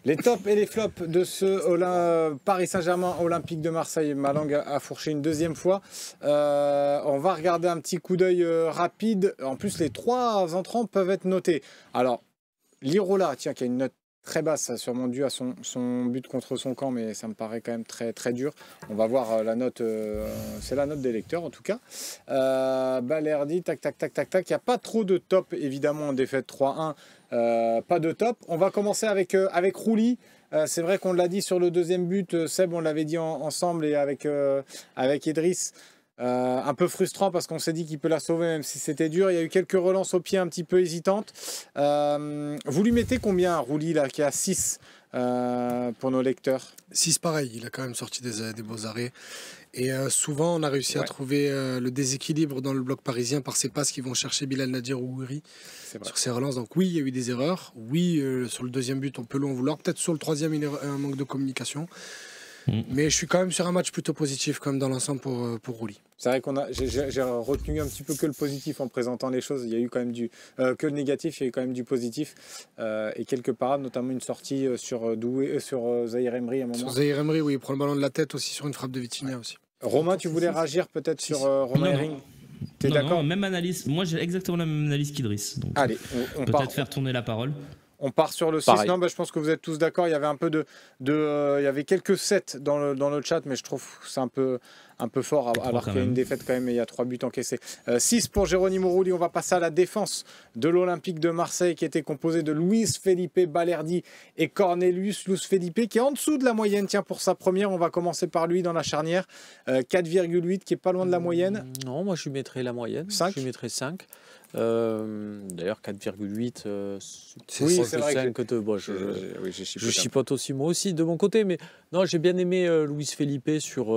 Les tops et les flops de ce Paris Saint-Germain Olympique de Marseille. Ma langue a fourché une deuxième fois. On va regarder un petit coup d'œil rapide. En plus, les trois entrants peuvent être notés. Alors, Lirola, tiens, qui a une note très basse, ça a sûrement dû à son but contre son camp, mais ça me paraît quand même très, très dur. On va voir la note, c'est la note des lecteurs en tout cas. Balerdi, tac, tac, tac, tac, tac. Il n'y a pas trop de top, évidemment, en défaite 3-1. Pas de top. On va commencer avec Rouli. C'est vrai qu'on l'a dit sur le deuxième but, Seb, on l'avait dit ensemble et avec Idriss. Un peu frustrant parce qu'on s'est dit qu'il peut la sauver même si c'était dur. Il y a eu quelques relances au pied un petit peu hésitantes. Vous lui mettez combien, Rouli, là, qui a 6 pour nos lecteurs? 6 pareil, il a quand même sorti des beaux arrêts. Et souvent, on a réussi à trouver le déséquilibre dans le bloc parisien par ces passes qui vont chercher Bilal Nadir ou Gouiri sur ces relances. Donc oui, il y a eu des erreurs. Oui, sur le deuxième but, on peut l'en vouloir. Peut-être sur le troisième, il y a un manque de communication. Mais je suis quand même sur un match plutôt positif comme dans l'ensemble pour Rouli. C'est vrai j'ai retenu un petit peu que le positif en présentant les choses. Il y a eu quand même que le négatif, il y a eu quand même du positif et quelques parades, notamment une sortie sur Zahir Emery à un moment. Sur Zahir Emery, oui, il prend le ballon de la tête aussi sur une frappe de Vitinha aussi. Romain, tu voulais réagir peut-être sur Romain Herring? T'es d'accord? Même analyse. Moi, j'ai exactement la même analyse qu'Idriss. Allez, on peut-être faire tourner la parole. On part sur le 6. Non, je pense que vous êtes tous d'accord. Il y avait un peu il y avait quelques 7 dans le chat, mais je trouve que c'est un peu fort, alors qu'il y a une défaite quand même et il y a 3 buts encaissés. 6 pour Geronimo Rouli. On va passer à la défense de l'Olympique de Marseille qui était composée de Luis Felipe Balerdi et Cornelius Luis Felipe qui est en dessous de la moyenne. Tiens, pour sa première, on va commencer par lui dans la charnière. 4,8 qui est pas loin de la moyenne. Non, moi je lui mettrais la moyenne. 5. Je lui mettrais 5. D'ailleurs 4,8 oui, c'est vrai 5 que je chipote aussi moi aussi de mon côté, mais non, j'ai bien aimé Luis Felipe sur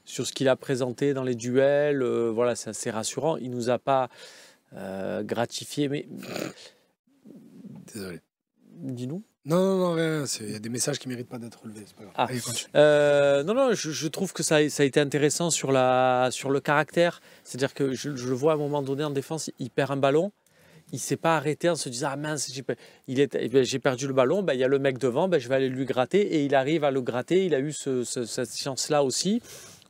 ce qu'il a présenté dans les duels. Voilà, c'est assez rassurant. Il nous a pas gratifié, mais désolé, dis-nous. Non, rien. Il y a des messages qui ne méritent pas d'être relevés. C'est pas grave. Allez, non, je trouve que ça a été intéressant sur le caractère. C'est-à-dire que je le vois à un moment donné en défense, il perd un ballon. Il ne s'est pas arrêté en se disant « Ah mince, j'ai perdu le ballon, il y a le mec devant, je vais aller lui gratter. » Et il arrive à le gratter. Il a eu cette chance-là aussi.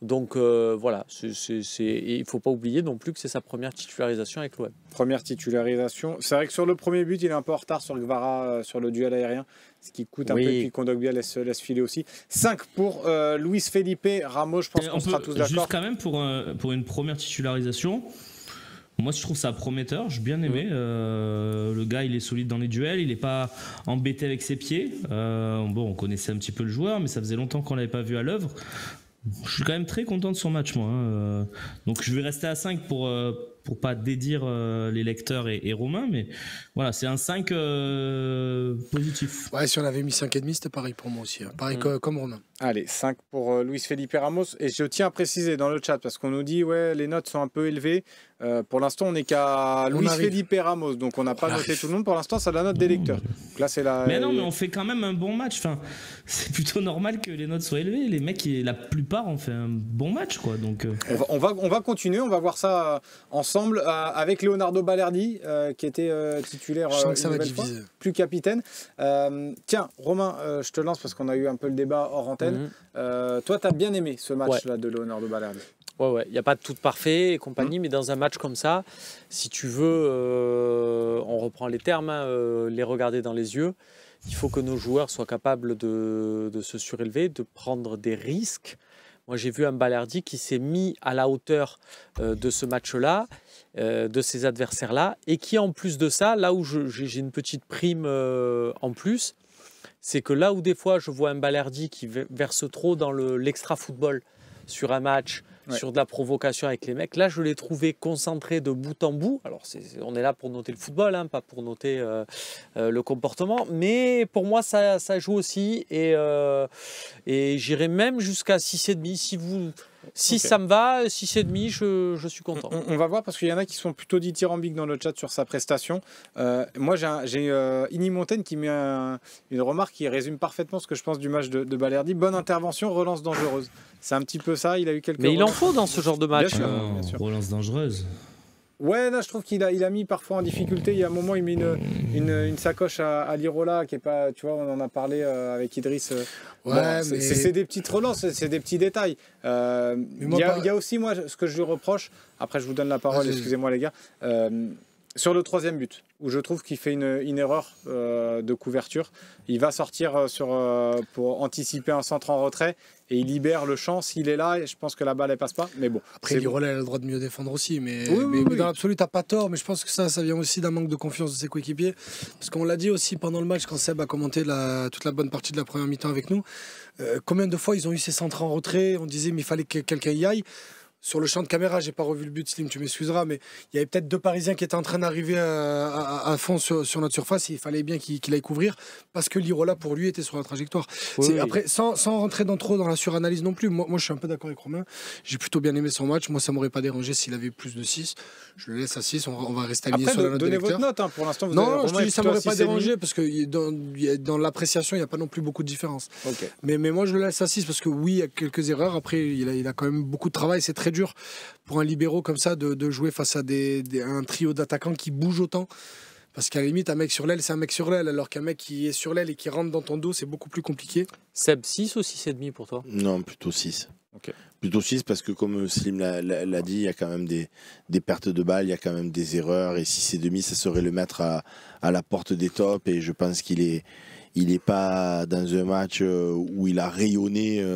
Donc voilà, il ne faut pas oublier non plus que c'est sa première titularisation avec l'OM. Première titularisation. C'est vrai que sur le premier but, il est un peu en retard sur Guevara, sur le duel aérien, ce qui coûte un peu, et puis Kondogbia laisse filer aussi. 5 pour Luis Felipe. Ramos, je pense qu'on sera tous d'accord. Juste quand même pour une première titularisation, moi je trouve ça prometteur, j'ai bien aimé. Le gars il est solide dans les duels, il n'est pas embêté avec ses pieds. On connaissait un petit peu le joueur, mais ça faisait longtemps qu'on ne l'avait pas vu à l'œuvre. Je suis quand même très content de son match, moi. Donc je vais rester à 5 pour pas dédire les lecteurs et Romain, mais voilà, c'est un 5 positif. Ouais, si on avait mis 5,5, c'était pareil pour moi aussi. Hein. Pareil comme Romain. Allez, 5 pour Luis Felipe Ramos. Et je tiens à préciser dans le chat, parce qu'on nous dit, ouais, les notes sont un peu élevées. Pour l'instant, on n'est qu'à Luis Felipe Ramos, donc on n'a pas noté tout le monde. Pour l'instant, c'est la note des lecteurs. Donc là, c'est mais non, mais on fait quand même un bon match. Enfin, c'est plutôt normal que les notes soient élevées. Les mecs, la plupart, ont fait un bon match, quoi. Donc, on va continuer, on va voir ça ensemble avec Leonardo Balerdi, qui était titulaire plus capitaine. Tiens, Romain, je te lance parce qu'on a eu un peu le débat hors antenne. Toi, tu as bien aimé ce match-là de Leonardo Balerdi. Ouais, il n'y a pas de tout parfait et compagnie, mais dans un match comme ça, si tu veux, on reprend les termes, les regarder dans les yeux, il faut que nos joueurs soient capables de se surélever, de prendre des risques. Moi, j'ai vu un Balerdi qui s'est mis à la hauteur de ce match-là, de ces adversaires-là, et qui, en plus de ça, là où j'ai une petite prime en plus, c'est que là où des fois je vois un Balerdi qui verse trop dans l'extra-football sur un match, sur de la provocation avec les mecs, là je l'ai trouvé concentré de bout en bout. Alors on est là pour noter le football, pas pour noter le comportement, mais pour moi ça joue aussi, et j'irai même jusqu'à 6,5 si ça me va, 6,5, je suis content. On va voir parce qu'il y en a qui sont plutôt dithyrambiques dans le chat sur sa prestation. Moi, j'ai Ini Montaigne qui met une remarque qui résume parfaitement ce que je pense du match de Balerdi. Bonne intervention, relance dangereuse. C'est un petit peu ça, il a eu quelques... Mais il en faut dans ce genre de match. Bien sûr. Relance dangereuse. Ouais, là, je trouve qu'il a mis parfois en difficulté. Il y a un moment, il met une sacoche à Lirola qui est pas, tu vois, on en a parlé avec Idriss. Ouais, bon, c'est des petites relances, c'est des petits détails. Il y a aussi, moi, ce que je lui reproche, après je vous donne la parole, excusez-moi les gars, sur le 3e but, où je trouve qu'il fait une erreur de couverture. Il va sortir pour anticiper un centre en retrait et il libère le champ. S'il est là, je pense que la balle ne passe pas. Mais bon. Après, Lirola a le droit de mieux défendre aussi. Mais dans l'absolu, tu n'as pas tort. Mais je pense que ça vient aussi d'un manque de confiance de ses coéquipiers. Parce qu'on l'a dit aussi pendant le match, quand Seb a commenté toute la bonne partie de la première mi-temps avec nous. Combien de fois ils ont eu ces centres en retrait? On disait, mais il fallait que quelqu'un y aille. Sur le champ de caméra, j'ai pas revu le but, Slim, tu m'excuseras, mais il y avait peut-être 2 Parisiens qui étaient en train d'arriver à fond sur notre surface. Et il fallait bien qu'il aille couvrir parce que Lirola, pour lui, était sur la trajectoire. Après, sans rentrer trop dans la suranalyse non plus, moi je suis un peu d'accord avec Romain. J'ai plutôt bien aimé son match. Moi, ça m'aurait pas dérangé s'il avait eu plus de 6. Je le laisse à 6. On va rester aligné sur la note donnez des lecteurs. votre note, hein, pour l'instant. Non, je te dis, ça m'aurait pas dérangé parce que dans l'appréciation, il n'y a pas non plus beaucoup de différence. Okay. Mais moi, je le laisse à 6 parce que oui, il y a quelques erreurs. Après, il a quand même beaucoup de travail. C'est très dur pour un libéraux comme ça de jouer face à un trio d'attaquants qui bougent autant. Parce qu'à la limite, un mec sur l'aile, c'est un mec sur l'aile, alors qu'un mec qui est sur l'aile et qui rentre dans ton dos, c'est beaucoup plus compliqué. Seb, 6 ou 6,5 pour toi? Non, plutôt 6. Okay. Plutôt 6 parce que comme Slim l'a dit, il y a quand même des pertes de balles, il y a quand même des erreurs. Et 6,5, ça serait le mettre à la porte des tops. Et je pense qu'il est... Il n'est pas dans un match où il a rayonné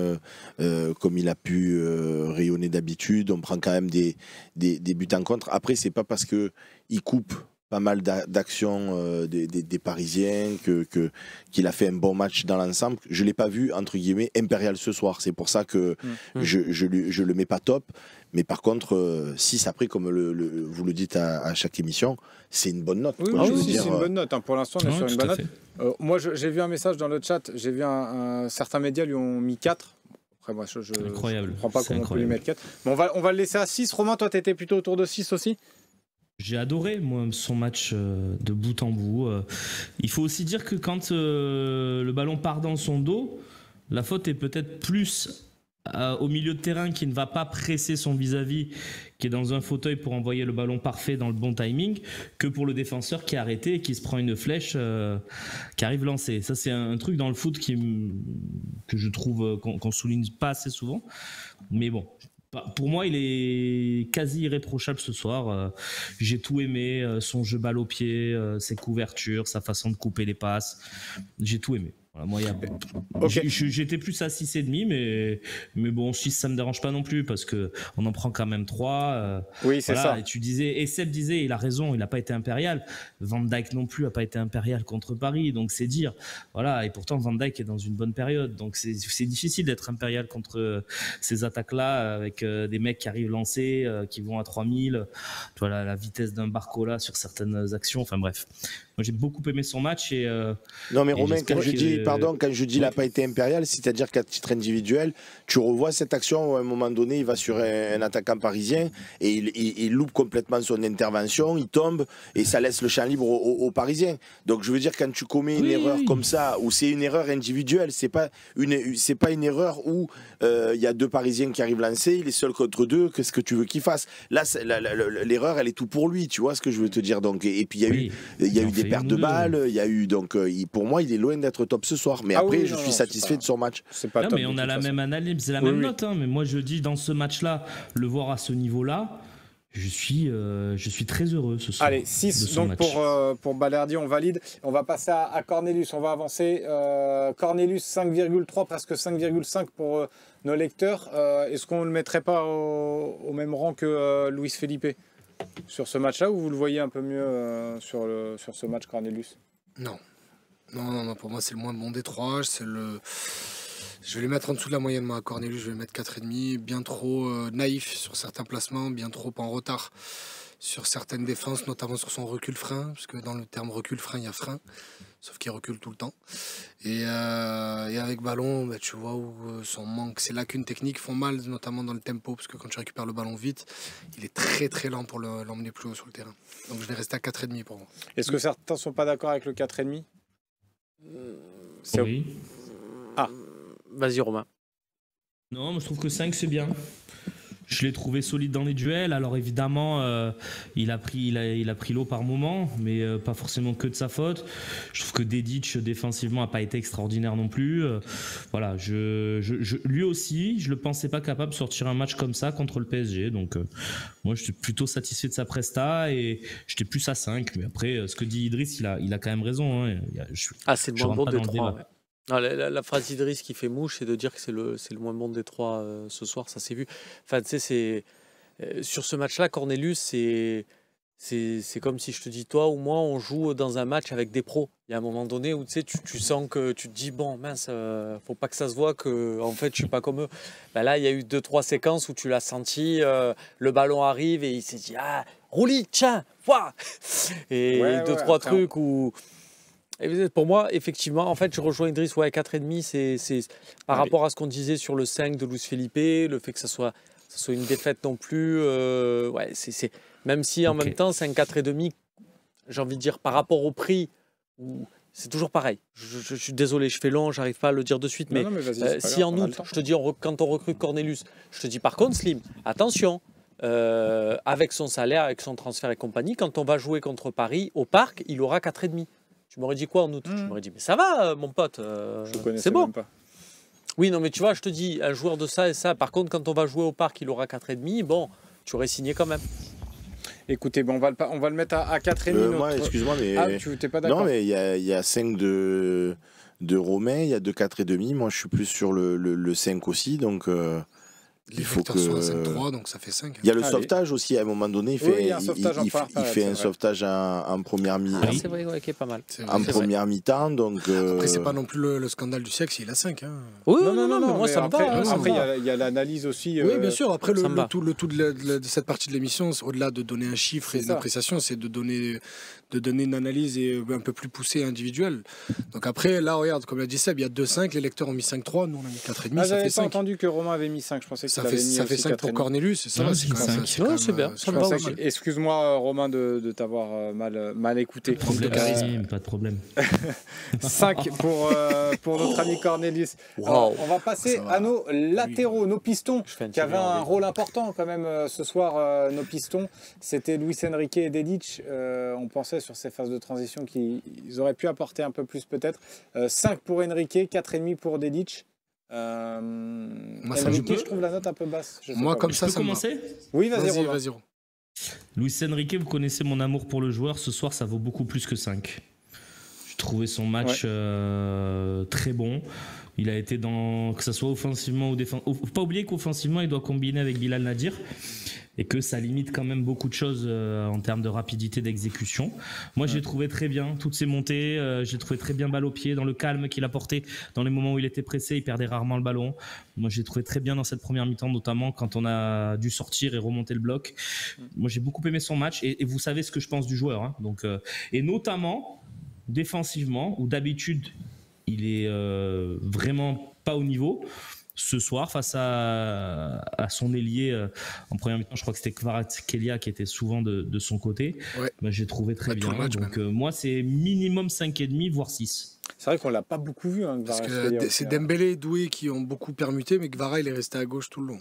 comme il a pu rayonner d'habitude. On prend quand même des buts en contre. Après, c'est pas parce qu'il coupe pas mal d'actions des Parisiens qu'il a fait un bon match dans l'ensemble. Je ne l'ai pas vu, entre guillemets, impérial ce soir. C'est pour ça que je le mets pas top. Mais par contre, 6 après, comme vous le dites à chaque émission, c'est une bonne note. Oui, c'est une bonne note. Hein. Pour l'instant, on est sur une bonne note. Moi, j'ai vu un message dans le chat. J'ai vu certains médias lui ont mis 4. Après, moi, je ne comprends pas comment on peut lui mettre 4. Mais on va le laisser à 6. Romain, toi, tu étais plutôt autour de 6 aussi? J'ai adoré, moi, son match de bout en bout. Il faut aussi dire que quand le ballon part dans son dos, la faute est peut-être plus au milieu de terrain qui ne va pas presser son vis-à-vis, qui est dans un fauteuil pour envoyer le ballon parfait dans le bon timing, que pour le défenseur qui est arrêté et qui se prend une flèche qui arrive lancée. Ça, c'est un truc dans le foot que je trouve qu'on souligne pas assez souvent. Mais bon, pour moi, il est quasi irréprochable ce soir. J'ai tout aimé, son jeu balle au pied, ses couvertures, sa façon de couper les passes. J'ai tout aimé. Voilà, moi, j'étais plus à 6,5, mais bon, 6, ça me dérange pas non plus parce qu'on en prend quand même 3. Oui, c'est ça. Et Seb disait, il a raison, il n'a pas été impérial. Van Dijk non plus n'a pas été impérial contre Paris, donc c'est dire. Voilà, et pourtant, Van Dijk est dans une bonne période, donc c'est difficile d'être impérial contre ces attaques-là avec des mecs qui arrivent lancés, qui vont à 3000. Voilà, la vitesse d'un Barcola sur certaines actions, enfin bref. Moi, j'ai beaucoup aimé son match. Non, mais Romain, quand je dis il n'a pas été impérial, c'est-à-dire qu'à titre individuel, tu revois cette action où à un moment donné, il va sur un attaquant parisien et il loupe complètement son intervention, il tombe et ça laisse le champ libre aux Parisiens. Donc, je veux dire, quand tu commets une erreur comme ça, où c'est une erreur individuelle, c'est pas une erreur où il y a 2 Parisiens qui arrivent lancés, il est seul contre 2, qu'est-ce que tu veux qu'il fasse? Là, l'erreur, elle est tout pour lui, tu vois ce que je veux te dire. Donc, et puis, il y a eu des pertes de balles, il y a eu donc pour moi il est loin d'être top ce soir, mais après je suis satisfait de son match. C'est pas top, mais on a la même analyse, c'est la même note, hein, mais moi je dis dans ce match-là, le voir à ce niveau-là, je suis très heureux ce soir. Allez, 6 donc pour Balerdi, on valide. On va passer à Cornelius, on va avancer. Cornelius 5,3, presque 5,5 pour nos lecteurs. Est-ce qu'on ne le mettrait pas au même rang que Luis Felipe sur ce match-là, ou vous le voyez un peu mieux sur ce match, Cornelius? Non, pour moi c'est le moins bon des 3. Je vais les mettre en dessous de la moyenne, moi, à Cornelius, je vais mettre 4,5. Bien trop naïf sur certains placements, bien trop en retard sur certaines défenses, notamment sur son recul-frein, parce que dans le terme recul-frein, il y a frein, sauf qu'il recule tout le temps. Et avec ballon, tu vois où son manque, ses lacunes techniques font mal, notamment dans le tempo, parce que quand tu récupères le ballon vite, il est très très lent pour l'emmener plus haut sur le terrain. Donc je vais rester à 4,5 pour moi. Est-ce que certains ne sont pas d'accord avec le 4,5 ? Oui. Vas-y Romain. Non, moi je trouve que 5 c'est bien. Je l'ai trouvé solide dans les duels. Alors évidemment, il a pris l'eau par moment, mais pas forcément que de sa faute. Je trouve que Dedic défensivement n'a pas été extraordinaire non plus. Voilà, lui aussi, je le pensais pas capable de sortir un match comme ça contre le PSG. Donc moi, je suis plutôt satisfait de sa presta et j'étais plus à 5. Mais après, ce que dit Idriss, il a quand même raison. Hein. C'est le moins bon des trois. Ouais. Non, la phrase d'Idriss qui fait mouche, c'est de dire que c'est le moins bon des trois ce soir, ça s'est vu. Enfin, tu sais, sur ce match-là, Cornelius, c'est comme si je te dis, toi ou moi, on joue dans un match avec des pros. Il y a un moment donné où tu sens que tu te dis, bon, mince, faut pas que ça se voit que en fait, je suis pas comme eux. Ben là, il y a eu 2-3 séquences où tu l'as senti, le ballon arrive et il s'est dit, ah, Rouli, tiens, voilà. Et 2-3 trucs où... Et pour moi, effectivement, en fait, je rejoins Idriss, 4,5, c'est par rapport à ce qu'on disait sur le 5 de Luis Felipe, le fait que ça soit une défaite non plus, même si en même temps, c'est un 4,5, j'ai envie de dire, par rapport au prix, c'est toujours pareil. Je suis désolé, je fais long, j'arrive pas à le dire de suite, mais si en août, je te dis, quand on recrute Cornelius, je te dis par contre, Slim, attention, avec son salaire, avec son transfert et compagnie, quand on va jouer contre Paris, au Parc, il aura 4,5. Tu m'aurais dit quoi en août? Je m'aurais dit, mais ça va, mon pote, c'est bon. Pas. Oui, non, mais tu vois, je te dis, un joueur de ça et ça, par contre, quand on va jouer au Parc, il aura 4,5, bon, tu aurais signé quand même. Écoutez, bon, on va le mettre à 4,5. Moi, excuse-moi, mais... tu n'es pas d'accord? Non, mais il y a 5 de Romain, il y a 2 4,5. Moi, je suis plus sur le 5 aussi, donc... Les facteurs sont à 5-3, donc ça fait 5. Il y a le sauvetage aussi, à un moment donné, il fait un sauvetage en première mi-temps. C'est vrai, qui est pas mal. En première mi-temps, donc... Après, c'est pas non plus le scandale du siècle s'il a 5. Hein. Oui, non, mais moi, ça me va. Après, il y a l'analyse aussi... Oui, bien sûr. Après, le tout de cette partie de l'émission, au-delà de donner un chiffre et une appréciation, c'est de donner une analyse un peu plus poussée, individuelle. Donc après, là, regarde, comme l'a dit Seb, il y a 2-5, les lecteurs ont mis 5-3, nous on a mis 4,5, ça fait 5. J'avais pas entendu que Romain avait mis 5, je pensais que ça fait 5 pour Cornelius, ça va, c'est 5. C'est bien, ça me va aussi. Excuse-moi Romain de t'avoir mal écouté. Pas de problème. 5 pour notre ami Cornelius. Alors, on va passer à nos latéraux, nos pistons, qui avaient un rôle important quand même ce soir, nos pistons. C'était Luis Enrique et Dedic. On pensait sur ces phases de transition qu'ils auraient pu apporter un peu plus peut-être. 5 pour Enrique, 4,5 pour Dedic. Enrique, je trouve la note un peu basse. Moi, comme ça, ça commencer? Oui, vas-y. Luis Enrique, vous connaissez mon amour pour le joueur. Ce soir, ça vaut beaucoup plus que 5. J'ai trouvé son match très bon. Il a été que ce soit offensivement ou défensivement. Faut pas oublier qu'offensivement, il doit combiner avec Bilal Nadir et que ça limite quand même beaucoup de choses en termes de rapidité d'exécution. Moi, j'ai trouvé très bien toutes ses montées. J'ai trouvé très bien balle au pied, dans le calme qu'il apportait dans les moments où il était pressé. Il perdait rarement le ballon. Moi, j'ai trouvé très bien dans cette première mi-temps, notamment quand on a dû sortir et remonter le bloc. Moi, j'ai beaucoup aimé son match et vous savez ce que je pense du joueur. Hein. Donc, et notamment défensivement, où d'habitude, il est vraiment pas au niveau. Ce soir, face à son ailier en première mi-temps, je crois que c'était Kvaratskhelia qui était souvent de son côté. Ouais. Bah, j'ai trouvé très bien. Donc moi, c'est minimum 5,5, voire 6. C'est vrai qu'on l'a pas beaucoup vu. Hein, parce que c'est Dembélé et Doué qui ont beaucoup permuté, mais Kvara, il est resté à gauche tout le long.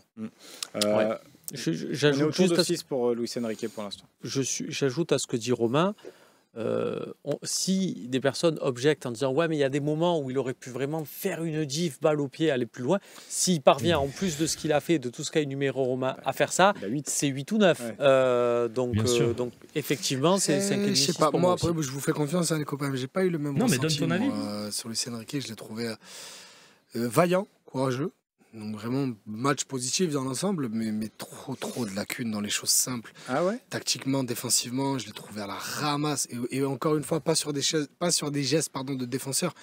J'ajoute juste 6 pour Luis Enrique pour l'instant. J'ajoute à ce que dit Romain. Si des personnes objectent en disant ouais mais il y a des moments où il aurait pu vraiment faire une diff, balle au pied, aller plus loin, s'il parvient en plus de ce qu'il a fait, de tout ce qu'a énuméré Romain à faire ça, c'est 8 ou 9 donc effectivement c'est 5,5. Je sais pas, moi après je vous fais confiance les copains, mais j'ai pas eu le même ressenti. Mais donne ton avis. Sur Luis Enrique, je l'ai trouvé vaillant, courageux. Donc vraiment match positif dans l'ensemble, mais trop de lacunes dans les choses simples. Ah ouais. Tactiquement, défensivement, je l'ai trouvé à la ramasse. Et encore une fois, pas sur des gestes de défenseurs,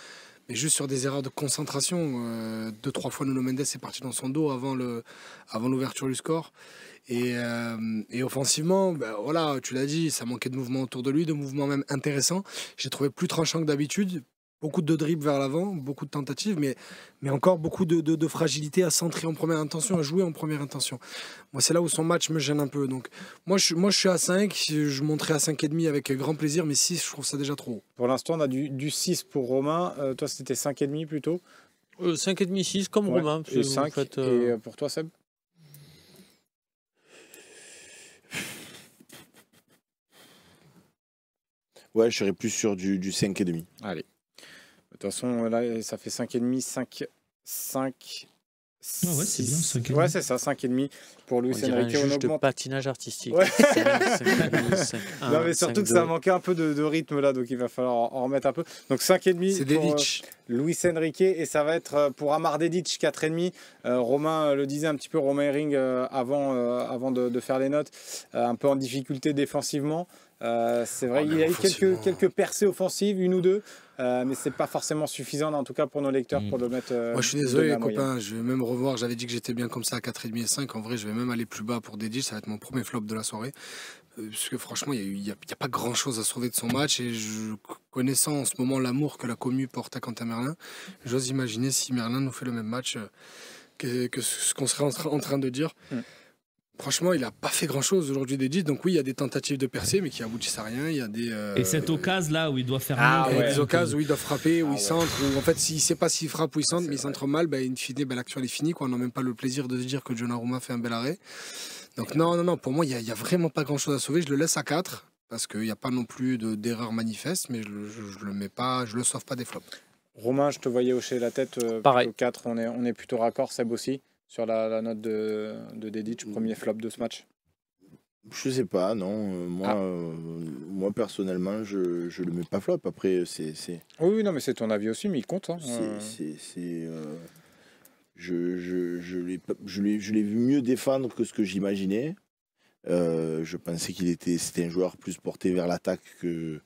mais juste sur des erreurs de concentration. 2-3 fois Nuno Mendes est parti dans son dos avant l'ouverture du score. Et offensivement, voilà, tu l'as dit, ça manquait de mouvement autour de lui, de mouvements même intéressants. J'ai trouvé plus tranchant que d'habitude. Beaucoup de dribbles vers l'avant, beaucoup de tentatives, mais encore beaucoup de fragilité à centrer en première intention, à jouer en première intention. Moi, c'est là où son match me gêne un peu. Donc, moi, je suis à 5, je monterai à 5,5 avec grand plaisir, mais 6, je trouve ça déjà trop haut. Pour l'instant, on a du 6 pour Romain. Toi, c'était 5,5 plutôt 5,5, 6, comme Romain. Et 5, et pour toi, Seb? Ouais, je serais plus sur du 5,5. Allez. De toute façon, là, ça fait 5,5, 5. Ah ouais, c'est bien, 5,5. Ouais, c'est ça, 5,5 pour Luis On dirait un Enrique. On juge de augmente. patinage artistique. Ouais. 5, Non, mais surtout que ça manquait un peu de rythme là, donc il va falloir en remettre un peu. Donc 5,5 C'est pour Dedic. Luis Enrique, et ça va être pour Amar Dedic 4,5. Romain le disait un petit peu, Romain Herring avant de faire les notes, un peu en difficulté défensivement. C'est vrai, il y a eu quelques percées offensives, une ou deux, mais c'est pas forcément suffisant en tout cas pour nos lecteurs pour le mettre. Moi je suis désolé les copains, je vais même revoir, j'avais dit que j'étais bien comme ça à 4,5 et 5, en vrai je vais même aller plus bas pour Dedic, ça va être mon premier flop de la soirée. Parce que franchement, il n'y a pas grand chose à sauver de son match, et connaissant en ce moment l'amour que la commu porte à Quentin Merlin, j'ose imaginer si Merlin nous fait le même match que ce qu'on serait en train de dire. Franchement, il n'a pas fait grand-chose aujourd'hui, Dedic. Donc oui, il y a des tentatives de percer, mais qui aboutissent à rien. Il y a des Et cette occasion-là où il doit faire il y a des occasions où il doit frapper, où il centre, où en fait, s'il ne sait pas s'il frappe ou il centre, mais il centre mal, in fine, l'action elle est finie. On n'a même pas le plaisir de se dire que Donnarumma fait un bel arrêt. Donc non, pour moi, il n'y a vraiment pas grand-chose à sauver. Je le laisse à 4, parce qu'il n'y a pas non plus d'erreur manifeste, mais je le mets pas, je le sauve pas des flops. Romain, je te voyais hocher la tête. Pareil. 4, on est plutôt raccord, Seb aussi, sur la note de Dedic, premier flop de ce match. Je sais pas, non. Moi personnellement, je le mets pas flop. Après, c'est. Oui, non, mais c'est ton avis aussi, mais il compte. Hein. Je l'ai vu mieux défendre que ce que j'imaginais. Je pensais c'était un joueur plus porté vers l'attaque que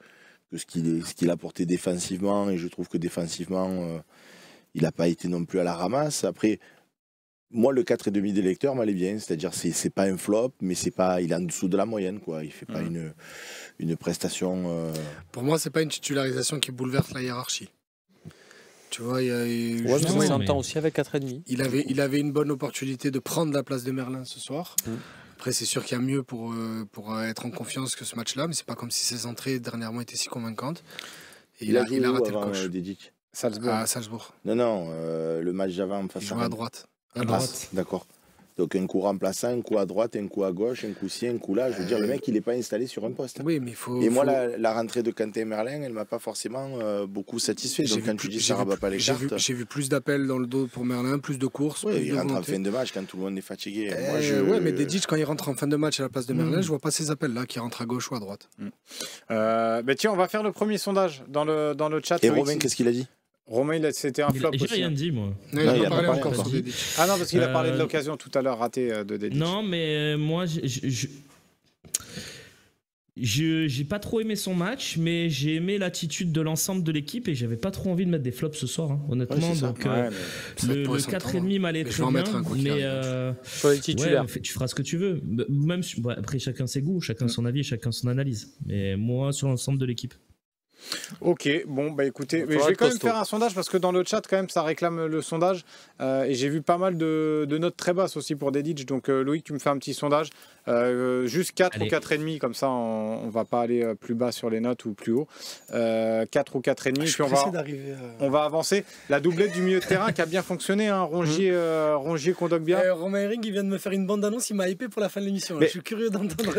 ce qu'il a porté défensivement, et je trouve que défensivement, il n'a pas été non plus à la ramasse. Après, moi, le 4,5 des lecteurs m'allait bien, c'est-à-dire c'est pas un flop, mais il est en dessous de la moyenne, quoi. Il fait pas une prestation. Pour moi, c'est pas une titularisation qui bouleverse la hiérarchie. Tu vois, justement, il s'entend aussi avec 4,5. Il avait une bonne opportunité de prendre la place de Merlin ce soir. Après, c'est sûr qu'il y a mieux pour être en confiance que ce match-là, mais c'est pas comme si ses entrées dernièrement étaient si convaincantes. Et il a raté le coche. Salzbourg. Non, le match d'avant. Il jouait à droite. D'accord. Donc un coup remplaçant, un coup à droite, un coup à gauche, un coup ci, un coup là. Je veux dire, le mec, il n'est pas installé sur un poste. Oui, mais moi, la rentrée de Quentin Merlin, elle m'a pas forcément beaucoup satisfait. Donc quand tu dis ça rabat pas les cartes. J'ai vu plus d'appels dans le dos pour Merlin, plus de courses. Oui, il rentre en fin de match quand tout le monde est fatigué. Oui, mais Dedic, quand il rentre en fin de match à la place de Merlin, je vois pas ces appels-là qui rentrent à gauche ou à droite. Tiens, on va faire le premier sondage dans le chat. Et Romain, qu'est-ce qu'il a dit? Romain, c'était un flop aussi. J'ai rien dit, moi. Non, il n'a pas parlé encore sur Dedic. Ah non, parce qu'il a parlé de l'occasion tout à l'heure ratée de Dedic. Non, mais moi, j'ai pas trop aimé son match, mais j'ai aimé l'attitude de l'ensemble de l'équipe, et j'avais pas trop envie de mettre des flops ce soir, hein, honnêtement. Ouais, donc le 4,5 m'allait très bien. Mais sur les titulaires, tu feras ce que tu veux. Même après, chacun ses goûts, chacun son avis, chacun son analyse. Mais moi, sur l'ensemble de l'équipe. Ok, bon, bah écoutez, mais je vais quand même faire un sondage, parce que dans le chat, quand même, ça réclame le sondage. Et j'ai vu pas mal de notes très basses aussi pour Dedic. Donc, Loïc, tu me fais un petit sondage. Juste 4 ou 4,5, comme ça, on va pas aller plus bas sur les notes ou plus haut. 4 ou 4,5, puis on va avancer. La doublette du milieu de terrain qui a bien fonctionné, hein, Rongier Kondogbia. Romain Herring, il vient de me faire une bande-annonce, il m'a hypé pour la fin de l'émission. Je suis curieux d'entendre.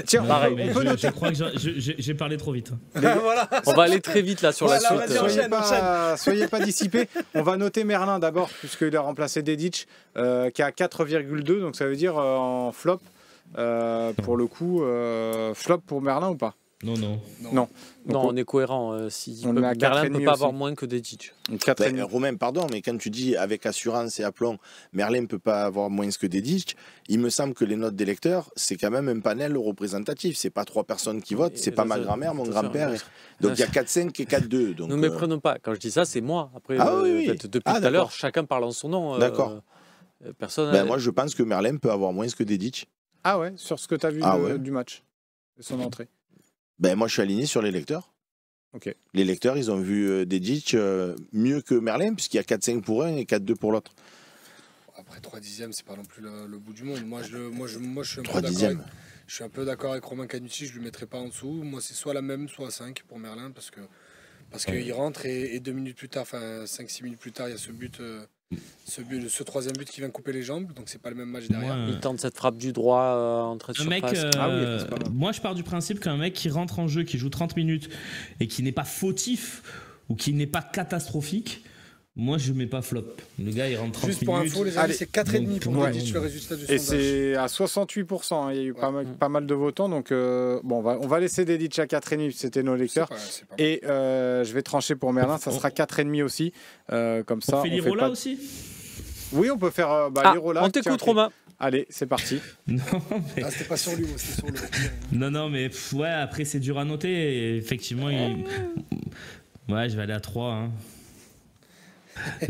Tiens, pareil, je crois que j'ai parlé trop vite. Voilà. On va aller très vite là sur la suite. Soyez pas dissipés. On va noter Merlin d'abord, puisqu'il a remplacé Dedic, qui a 4,2, donc ça veut dire en flop. Pour le coup, flop pour Merlin ou pas? Non, on est cohérent. Merlin ne peut pas avoir moins que Dedic. Romain, pardon, mais quand tu dis avec assurance et aplomb, Merlin ne peut pas avoir moins que Dedic, il me semble que les notes des lecteurs, c'est quand même un panel représentatif. C'est pas 3 personnes qui votent, c'est pas ma grand-mère, mon grand-père. Donc il y a 4,5 et 4,2. Donc, ne méprenons pas. Quand je dis ça, c'est moi. Après, depuis tout à l'heure, chacun parle en son nom. D'accord. Personne. Moi, je pense que Merlin peut avoir moins que Dedic. Ah ouais, sur ce que tu as vu du match, de son entrée. Moi, je suis aligné sur les lecteurs. Okay. Les lecteurs, ils ont vu Dedic mieux que Merlin, puisqu'il y a 4,5 pour un et 4,2 pour l'autre. Après 3 dixièmes, c'est pas non plus le bout du monde. Moi, je suis un peu d'accord avec Romain Canucci, je ne le mettrai pas en dessous. Moi, c'est soit la même, soit 5 pour Merlin, parce qu'il rentre et 2 minutes plus tard, enfin 5-6 minutes plus tard, il y a ce but Ce troisième but qui vient couper les jambes, donc c'est pas le même match derrière. Il tente cette frappe du droit entrée de surface. Moi, je pars du principe qu'un mec qui rentre en jeu, qui joue 30 minutes et qui n'est pas fautif ou qui n'est pas catastrophique, moi, je mets pas flop. Le gars, il rentre 30 minutes. Juste pour info, les amis, c'est 4,5 pour Medic, le résultat du sondage. Et c'est à 68%. Hein. Il y a eu pas mal de votants. Donc, on va laisser Dedic à 4,5. C'était nos lecteurs. C'est pas Et je vais trancher pour Merlin. Ça sera 4,5 aussi. Comme ça, on fait l'Irola aussi. Oui, on peut faire l'Irola. On t'écoute, Romain. Allez, c'est parti. Non, mais... c'était pas sur lui, c'était sur le. Non, mais après, c'est dur à noter. Et effectivement, ouais, je vais aller à 3. Hein.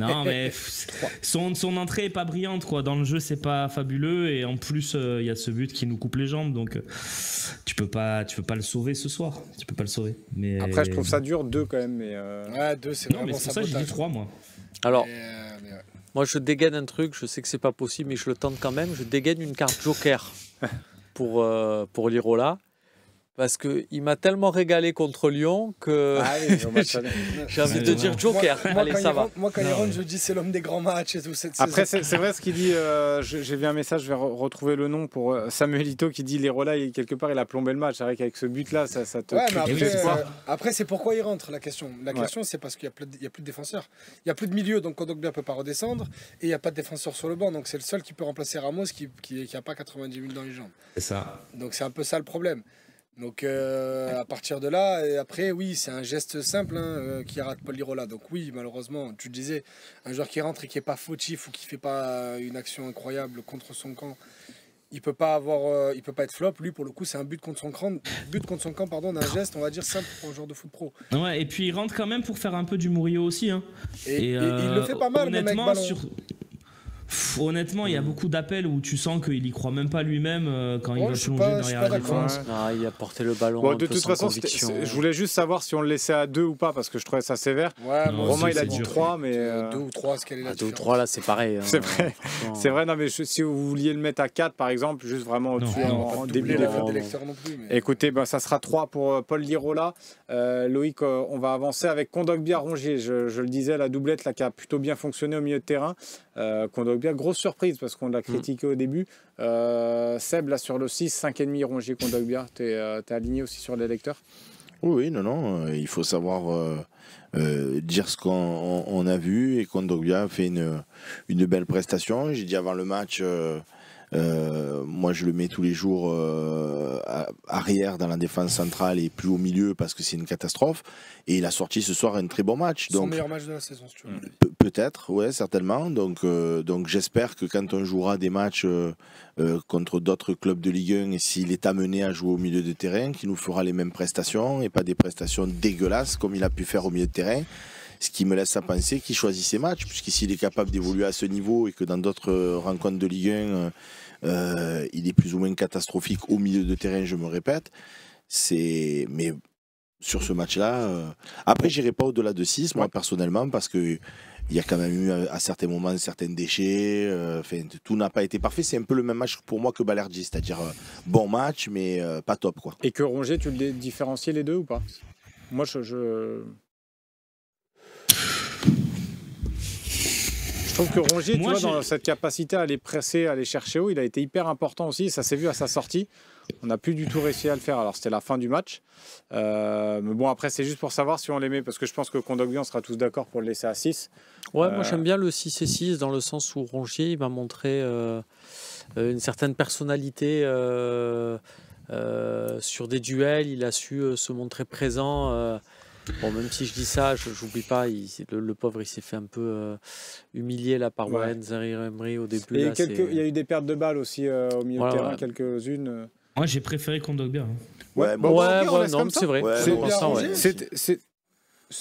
Non, mais son entrée est pas brillante, quoi. Dans le jeu, c'est pas fabuleux. Et en plus, il y a ce but qui nous coupe les jambes. Donc, tu peux pas le sauver ce soir. Tu peux pas le sauver. Mais... Après, je trouve ça dur, 2 quand même. Mais Ouais, 2, c'est vraiment mais c'est pour ça que j'ai dit 3, moi. Alors, moi, je dégaine un truc. Je sais que c'est pas possible, mais je le tente quand même. Je dégaine une carte joker pour l'Irola. Parce qu'il m'a tellement régalé contre Lyon que j'ai envie de dire joker. Allez, ça va. Moi, quand il rentre, je dis c'est l'homme des grands matchs et tout. Après, c'est vrai ce qu'il dit. J'ai vu un message, je vais retrouver le nom pour Samuel Ito qui dit l'Irola, quelque part, il a plombé le match. C'est vrai qu'avec ce but-là, ça te. Ouais, mais après, c'est pourquoi il rentre la question. La question, c'est parce qu'il n'y a plus de défenseurs. Il n'y a plus de milieu, donc Kondogbia ne peut pas redescendre. Et il n'y a pas de défenseur sur le banc. Donc c'est le seul qui peut remplacer Ramos qui n'a pas 90 000 dans les jambes. C'est ça. Donc c'est un peu ça le problème. Donc à partir de là, et après oui, c'est un geste simple qui rate Paul Lirola. Donc oui, malheureusement, tu disais, un joueur qui rentre et qui n'est pas fautif ou qui ne fait pas une action incroyable contre son camp, il peut pas être flop. Lui, pour le coup, c'est un but contre son camp, d'un geste, on va dire, simple pour un joueur de foot pro. Ouais, et puis il rentre quand même pour faire un peu du Murillo aussi. Hein. Et il le fait pas mal, honnêtement, le mec ballon. Honnêtement, il y a beaucoup d'appels où tu sens qu'il y croit même pas lui-même quand il va plonger derrière la défense. Ah, il a porté le ballon. De toute façon, je voulais juste savoir si on le laissait à 2 ou pas parce que je trouvais ça sévère. Ouais, Romain, il a dit 3, mais 2 ou 3, ce qu'elle est là. 2 ou 3, là, c'est pareil. Hein, c'est vrai. C'est vrai. Non, mais si vous vouliez le mettre à 4, par exemple, juste vraiment au-dessus en début des lecteurs non plus. Écoutez, ça sera 3 pour Paul Lirola. Loïc, on va avancer avec Kondogbia Rongier. Je le disais, la doublette là, qui a plutôt bien fonctionné au milieu de terrain. Kondogbia, grosse surprise parce qu'on l'a critiqué au début. Seb, là sur le 6, 5,5 Rongier Kondogbia. T'es aligné aussi sur les lecteurs? Oui, non. Il faut savoir dire ce qu'on a vu et Kondogbia fait une belle prestation. J'ai dit avant le match. Moi je le mets tous les jours arrière dans la défense centrale et plus au milieu parce que c'est une catastrophe et il a sorti ce soir un très bon match. Son meilleur match de la saison si tu veux. Peut-être, ouais, certainement. Donc j'espère que quand on jouera des matchs contre d'autres clubs de Ligue 1 et s'il est amené à jouer au milieu de terrain, qu'il nous fera les mêmes prestations et pas des prestations dégueulasses comme il a pu faire au milieu de terrain. Ce qui me laisse à penser qu'il choisit ses matchs, puisqu'il est capable d'évoluer à ce niveau et que dans d'autres rencontres de Ligue 1, il est plus ou moins catastrophique au milieu de terrain, je me répète. Mais sur ce match-là, après, j'irai pas au-delà de 6, moi, personnellement, parce que il y a quand même eu à certains moments certains déchets. Tout n'a pas été parfait. C'est un peu le même match pour moi que Balerdi, c'est-à-dire bon match, mais pas top, quoi. Et que Rongier, tu le différencies les deux ou pas? Moi, Je trouve que Rongier, tu vois, dans cette capacité à aller presser, à aller chercher haut, il a été hyper important aussi. Ça s'est vu à sa sortie. On n'a plus du tout réussi à le faire. Alors, c'était la fin du match. Mais bon, après, c'est juste pour savoir si on l'aimait. Parce que je pense que Kondogbia, on sera tous d'accord pour le laisser à 6. Ouais, moi, j'aime bien le 6 et 6 dans le sens où Rongier, il m'a montré une certaine personnalité sur des duels. Il a su se montrer présent. Bon, même si je dis ça, je n'oublie pas, le pauvre, il s'est fait un peu humilier là, par Warren Zaïre-Emery au début. Et il y a eu des pertes de balles aussi au milieu de terrain, quelques-unes. Moi, j'ai préféré Kondogbia. Non, c'est vrai.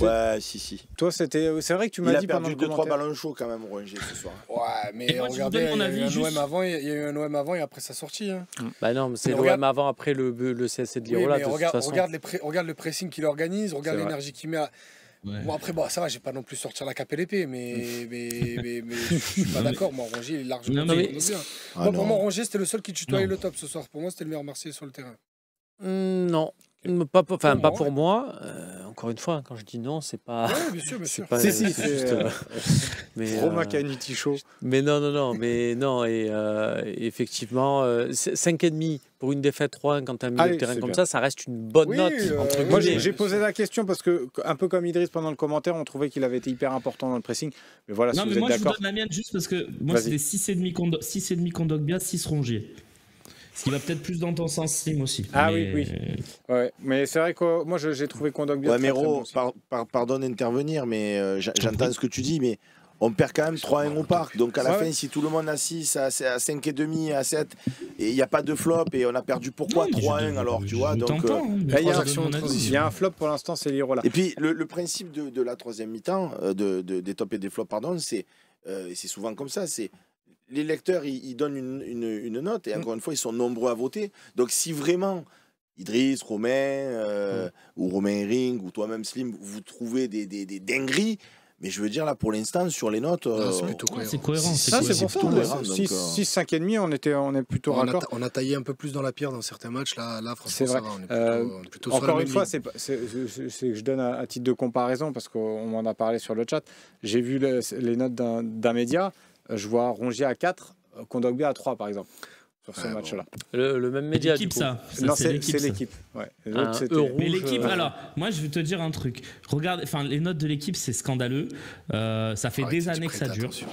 Ouais, si. Toi, c'est vrai que tu m'as dit pendant le commentaire. Il a perdu 2-3 ballons chauds quand même, Rongier, ce soir. Ouais, mais regardez, il y a eu un OM avant et après sa sortie. Hein. Bah non, mais c'est l'OM avant, après le CSC de Lirola. Regarde le pressing qu'il organise, regarde l'énergie qu'il met à... Ouais. Bon, après, ça va, j'ai pas non plus sortir la cape et l'épée, mais je suis pas d'accord. Moi, Rongier, il est largement bien. Pour moi, Rongier, c'était le seul qui tutoyait le top ce soir. Pour moi, c'était le meilleur Marseillais sur le terrain. Non. Pas pour moi. encore une fois, quand je dis non, c'est pas. Ouais, bien sûr, bien sûr. Pas, Si, c'est juste, mais, Romain Canuti chaud. mais non. Et effectivement, 5,5 pour une défaite 3-1 quand tu as un milieu Allez, de terrain c'est comme bien. ça reste une bonne Oui, note. Entre Moi, guillemets. j'ai posé la question parce que, un peu comme Idriss pendant le commentaire, on trouvait qu'il avait été hyper important dans le pressing. Mais voilà, Non, si mais vous moi, êtes je vous d'accord. donne la mienne juste parce que moi, c'est Vas-y. des 6,5 Kondogbia, 6 Rongier. Ce qui va peut-être plus dans ton sens, Slim aussi. Ah Mais- oui. Ouais, mais c'est vrai que moi, j'ai trouvé Kondogbia Ouais, très, mais très bon Ro, aussi. pardonne d'intervenir, mais j'entends ce que tu dis, mais on perd quand même 3-1 au parc. Donc à la Ouais. fin, si tout le monde a 6, à 5,5, à 7, et il n'y a pas de flop, et on a perdu pourquoi Non, mais 3-1 alors, tu vois. je Donc, t'entends, hein, mais Là, il y a je un- donne mon avis. Il y a un flop pour l'instant, c'est Lirola. Et puis le principe de la troisième mi-temps, des tops et des flops, pardon, c'est souvent comme ça. C'est les lecteurs, ils donnent une note, et encore une fois, ils sont nombreux à voter. Donc si vraiment Idriss, Romain, ou Romain Ring, ou toi-même Slim, vous trouvez des dingueries, mais je veux dire là pour l'instant sur les notes, C'est plutôt Ouais, cohérent. c'est cohérent. c'est- Ça, cohérent. c'est pour ça. plutôt cohérent, donc, 6, 5,5, on est plutôt raccord. On a taillé un peu plus dans la pierre dans certains matchs. Là C'est franchement, vrai. ça va. On est plutôt sur la Encore même une fois, ligne. c'est que je donne à titre de comparaison parce qu'on m'en a parlé sur le chat. J'ai vu les notes d'un média. Je vois Rongier à 4, Kondogbia à 3 par exemple sur ce Ouais, match-là. Le même média. L'équipe, du coup. ça. Non, c'est c'est l'équipe. ça. l'équipe. Ouais. Les Un autres, c'était- euro. Mais Rouge, l'équipe, euh, alors, moi je vais te dire un truc. Regarde, enfin, les notes de l'équipe, c'est scandaleux. Ça fait Ouais, des tu années que ça prêtes dure. attention.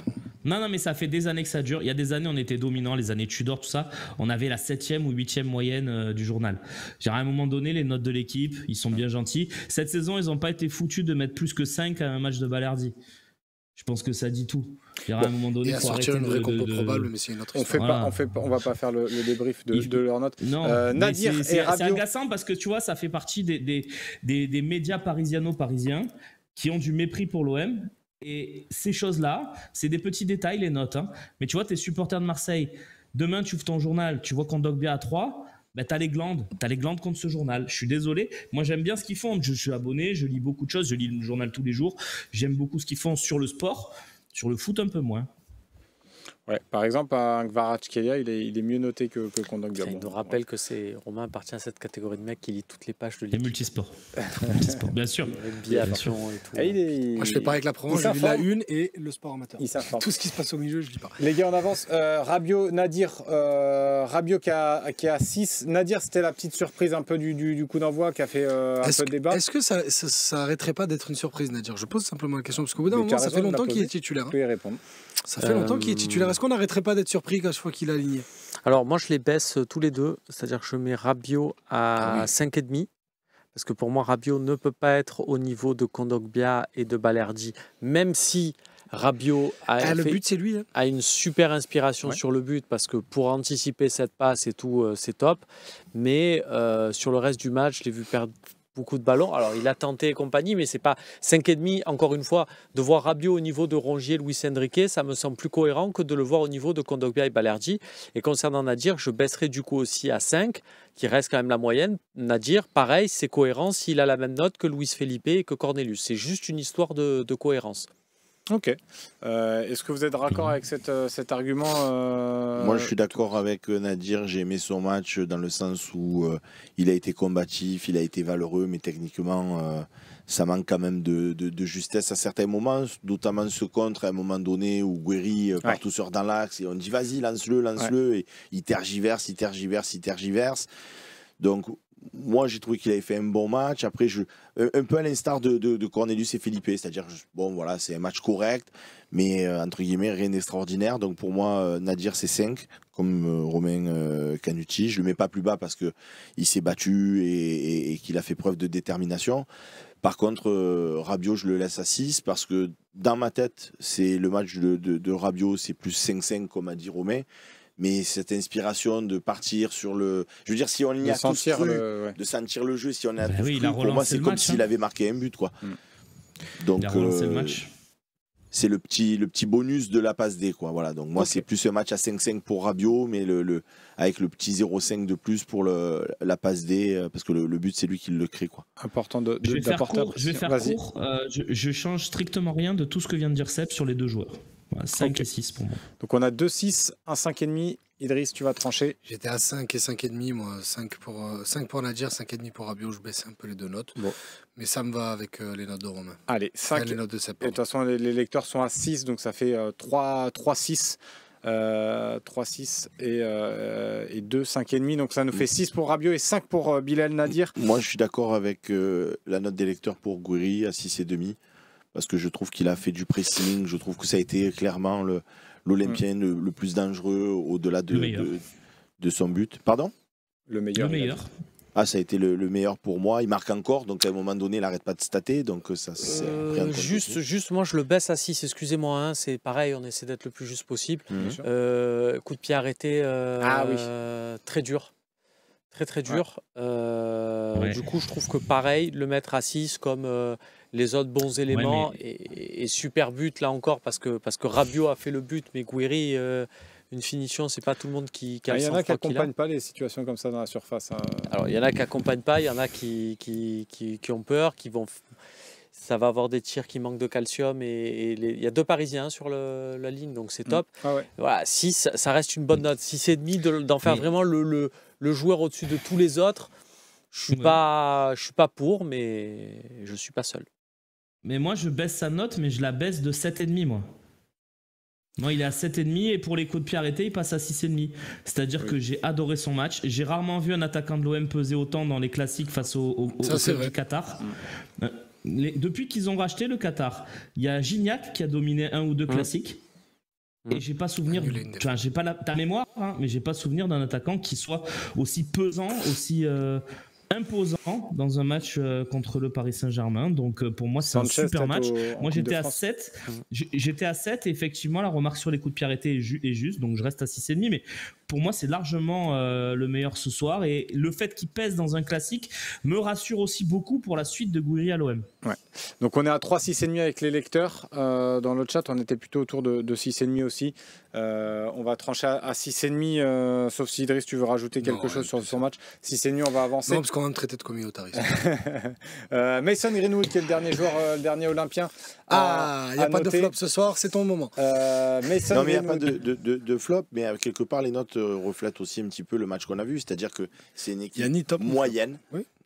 Non, mais ça fait des années que ça dure. Il y a des années, on était dominant, les années Tudor, tout ça. On avait la 7e ou 8e moyenne du journal. À un moment donné, les notes de l'équipe, ils sont bien gentils. Cette saison, ils n'ont pas été foutus de mettre plus que 5 à un match de Balerdi. Je pense que ça dit tout. À un moment donné, Et il à faut sortir arrêter une vraie compo de- probable, mais c'est une autre on histoire. fait pas, on va pas faire le débrief de leurs notes. Non, mais Nadir c'est- et c'est Rabiot. agaçant parce que tu vois, ça fait partie des médias parisiens qui ont du mépris pour l'OM. Et ces choses-là, c'est des petits détails, les notes. Hein. Mais tu vois, tu es supporter de Marseille. Demain, tu ouvres ton journal, tu vois Kondogbia à 3. Ben, t'as les glandes contre ce journal. Je suis désolé. Moi, j'aime bien ce qu'ils font. Je suis abonné, je lis beaucoup de choses. Je lis le journal tous les jours. J'aime beaucoup ce qu'ils font sur le sport. Sur le foot, un peu moins. Ouais, par exemple, un Kvaratskhelia, il est mieux noté que Kondogbia. Il Bon, nous rappelle que Romain appartient à cette catégorie de mecs qui lit toutes les pages de Et l'équipe. multisport. Multisport, bien sûr. Rugby, Bien action et tout. Et Moi, je fais pareil avec la Provence, il je lis la s'informe. une et le sport amateur. Il s'informe. Tout ce qui se passe au milieu, je lis pas. Les gars, on avance. Rabiot, Nadir, Rabiot qui a 6. Nadir, c'était la petite surprise un peu du coup d'envoi qui a fait un peu de débat. Est-ce que ça arrêterait pas d'être une surprise, Nadir? Je pose simplement la question, parce qu'au bout d'un Mais tu moment, as ça raison fait de la longtemps qu'il poser. est titulaire. Tu hein. peux y répondre. Ça fait longtemps qu'il est titulaire. Est-ce qu'on n'arrêterait pas d'être surpris chaque fois qu'il est aligné? Alors moi je les baisse tous les deux, c'est-à-dire que je mets Rabiot à 5,5 parce que pour moi Rabiot ne peut pas être au niveau de Kondogbia et de Balerdi, même si Rabiot Le but, c'est lui. Hein. a une super inspiration Ouais. sur le but parce que pour anticiper cette passe et tout c'est top, mais sur le reste du match je l'ai vu perdre beaucoup de ballons. Alors il a tenté et compagnie, mais c'est pas 5,5. Encore une fois, de voir Rabiot au niveau de Rongier, Luis Enrique, ça me semble plus cohérent que de le voir au niveau de Kondogbia et Balerdi. Et concernant Nadir, je baisserai du coup aussi à 5, qui reste quand même la moyenne. Nadir, pareil, c'est cohérent s'il a la même note que Luis Felipe et que Cornelius. C'est juste une histoire de cohérence. Ok. Est-ce que vous êtes raccord avec cet argument Moi, je suis d'accord avec Nadir. J'ai aimé son match dans le sens où il a été combatif, il a été valeureux, mais techniquement, ça manque quand même de justesse à certains moments, notamment ce contre à un moment donné où Guéry part tout seul dans l'axe et on dit vas-y, lance-le, et il tergiverse. Donc, moi, j'ai trouvé qu'il avait fait un bon match. Après, un peu à l'instar de Cornelius et Felipe, c'est-à-dire, bon, voilà, c'est un match correct, mais entre guillemets, rien d'extraordinaire. Donc, pour moi, Nadir, c'est 5, comme Romain Canuti. Je ne le mets pas plus bas parce qu'il s'est battu et qu'il a fait preuve de détermination. Par contre, Rabiot, je le laisse à 6 parce que dans ma tête, c'est le match de Rabiot, c'est plus 5-5, comme a dit Romain. Mais cette inspiration de partir sur le... Je veux dire, si on y a tous cru, de sentir le jeu, si on a tous cru, pour moi, c'est comme s'il avait marqué un but, quoi. Donc, il a relancé le match. C'est le petit bonus de la passe D, quoi. Voilà. Donc, moi, c'est plus un match à 5-5 pour Rabiot, mais avec le petit 0,5 de plus pour la passe D, parce que le but, c'est lui qui le crée, quoi. Important Je vais faire court. Vas-y. Je change strictement rien de tout ce que vient de dire Seb sur les deux joueurs. Voilà, 5 et 6 pour moi. Donc on a 2-6, un 5,5 Idriss, tu vas trancher. J'étais à 5 et 5,5, moi. 5 pour Nadir, 5,5 pour Rabiot. Je baissais un peu les deux notes. Bon. Mais ça me va avec les notes de Romain. Allez, 5. Les notes de Seb. Et de toute façon, les lecteurs sont à 6, donc ça fait 3-6. 3-6 et 2, 5,5. Donc ça nous fait 6 pour Rabiot et 5 pour Bilal Nadir. Moi, je suis d'accord avec la note des lecteurs pour Gouiri à 6,5. Parce que je trouve qu'il a fait du pressing. Je trouve que ça a été clairement l'Olympien le plus dangereux au-delà de son but. Pardon ? Le meilleur. Ah, ça a été le meilleur pour moi. Il marque encore, donc à un moment donné, il n'arrête pas de stater. Donc ça, juste, moi, je le baisse à 6, excusez-moi. Hein, c'est pareil, on essaie d'être le plus juste possible. Coup de pied arrêté, très dur. Très dur. Du coup, je trouve que pareil, le mettre à 6 comme les autres bons éléments et super but là encore parce que Rabiot a fait le but, mais Gouiri, une finition, c'est pas tout le monde qui a le sang-froid. Il y en a qui n'accompagnent pas les situations comme ça dans la surface. Alors, il y en a qui n'accompagnent pas, il y en a qui ont peur, ça va avoir des tirs qui manquent de calcium et il y a 2 Parisiens sur la ligne, donc c'est top. Voilà, 6, ça reste une bonne note. 6,5, d'en faire vraiment le joueur au-dessus de tous les autres, je suis pas pour, mais je suis pas seul. Mais moi, je baisse sa note, mais je la baisse de 7,5, moi. Non, il est à 7,5 et pour les coups de pied arrêtés, il passe à 6,5. C'est-à-dire que j'ai adoré son match. J'ai rarement vu un attaquant de l'OM peser autant dans les classiques face au club du Qatar. Depuis qu'ils ont racheté le Qatar, il y a Gignac qui a dominé 1 ou 2 classiques. Et j'ai pas souvenir, j'ai pas ta mémoire, hein, mais j'ai pas souvenir d'un attaquant qui soit aussi pesant, aussi imposant dans un match contre le Paris Saint-Germain. Donc pour moi, c'est un super match. Moi, j'étais à 7. J'étais à 7 et effectivement, la remarque sur les coups de pied arrêtés est juste. Donc je reste à 6,5. Mais pour moi, c'est largement le meilleur ce soir. Et le fait qu'il pèse dans un classique me rassure aussi beaucoup pour la suite de Gouiri à l'OM. Ouais. Donc on est à 3, 6,5 avec les lecteurs. Dans le chat, on était plutôt autour de 6,5 aussi. On va trancher à 6,5, sauf si Idriss, tu veux rajouter quelque chose sur son match. 6,5, on va avancer. Non, parce qu'on va me traiter de communautarisme. Mason Greenwood, qui est le dernier joueur, le dernier Olympien. Il n'y a pas de flop ce soir, c'est ton moment. Non, mais il n'y a pas de flop, mais quelque part, les notes reflètent aussi un petit peu le match qu'on a vu. C'est-à-dire que c'est une équipe moyenne.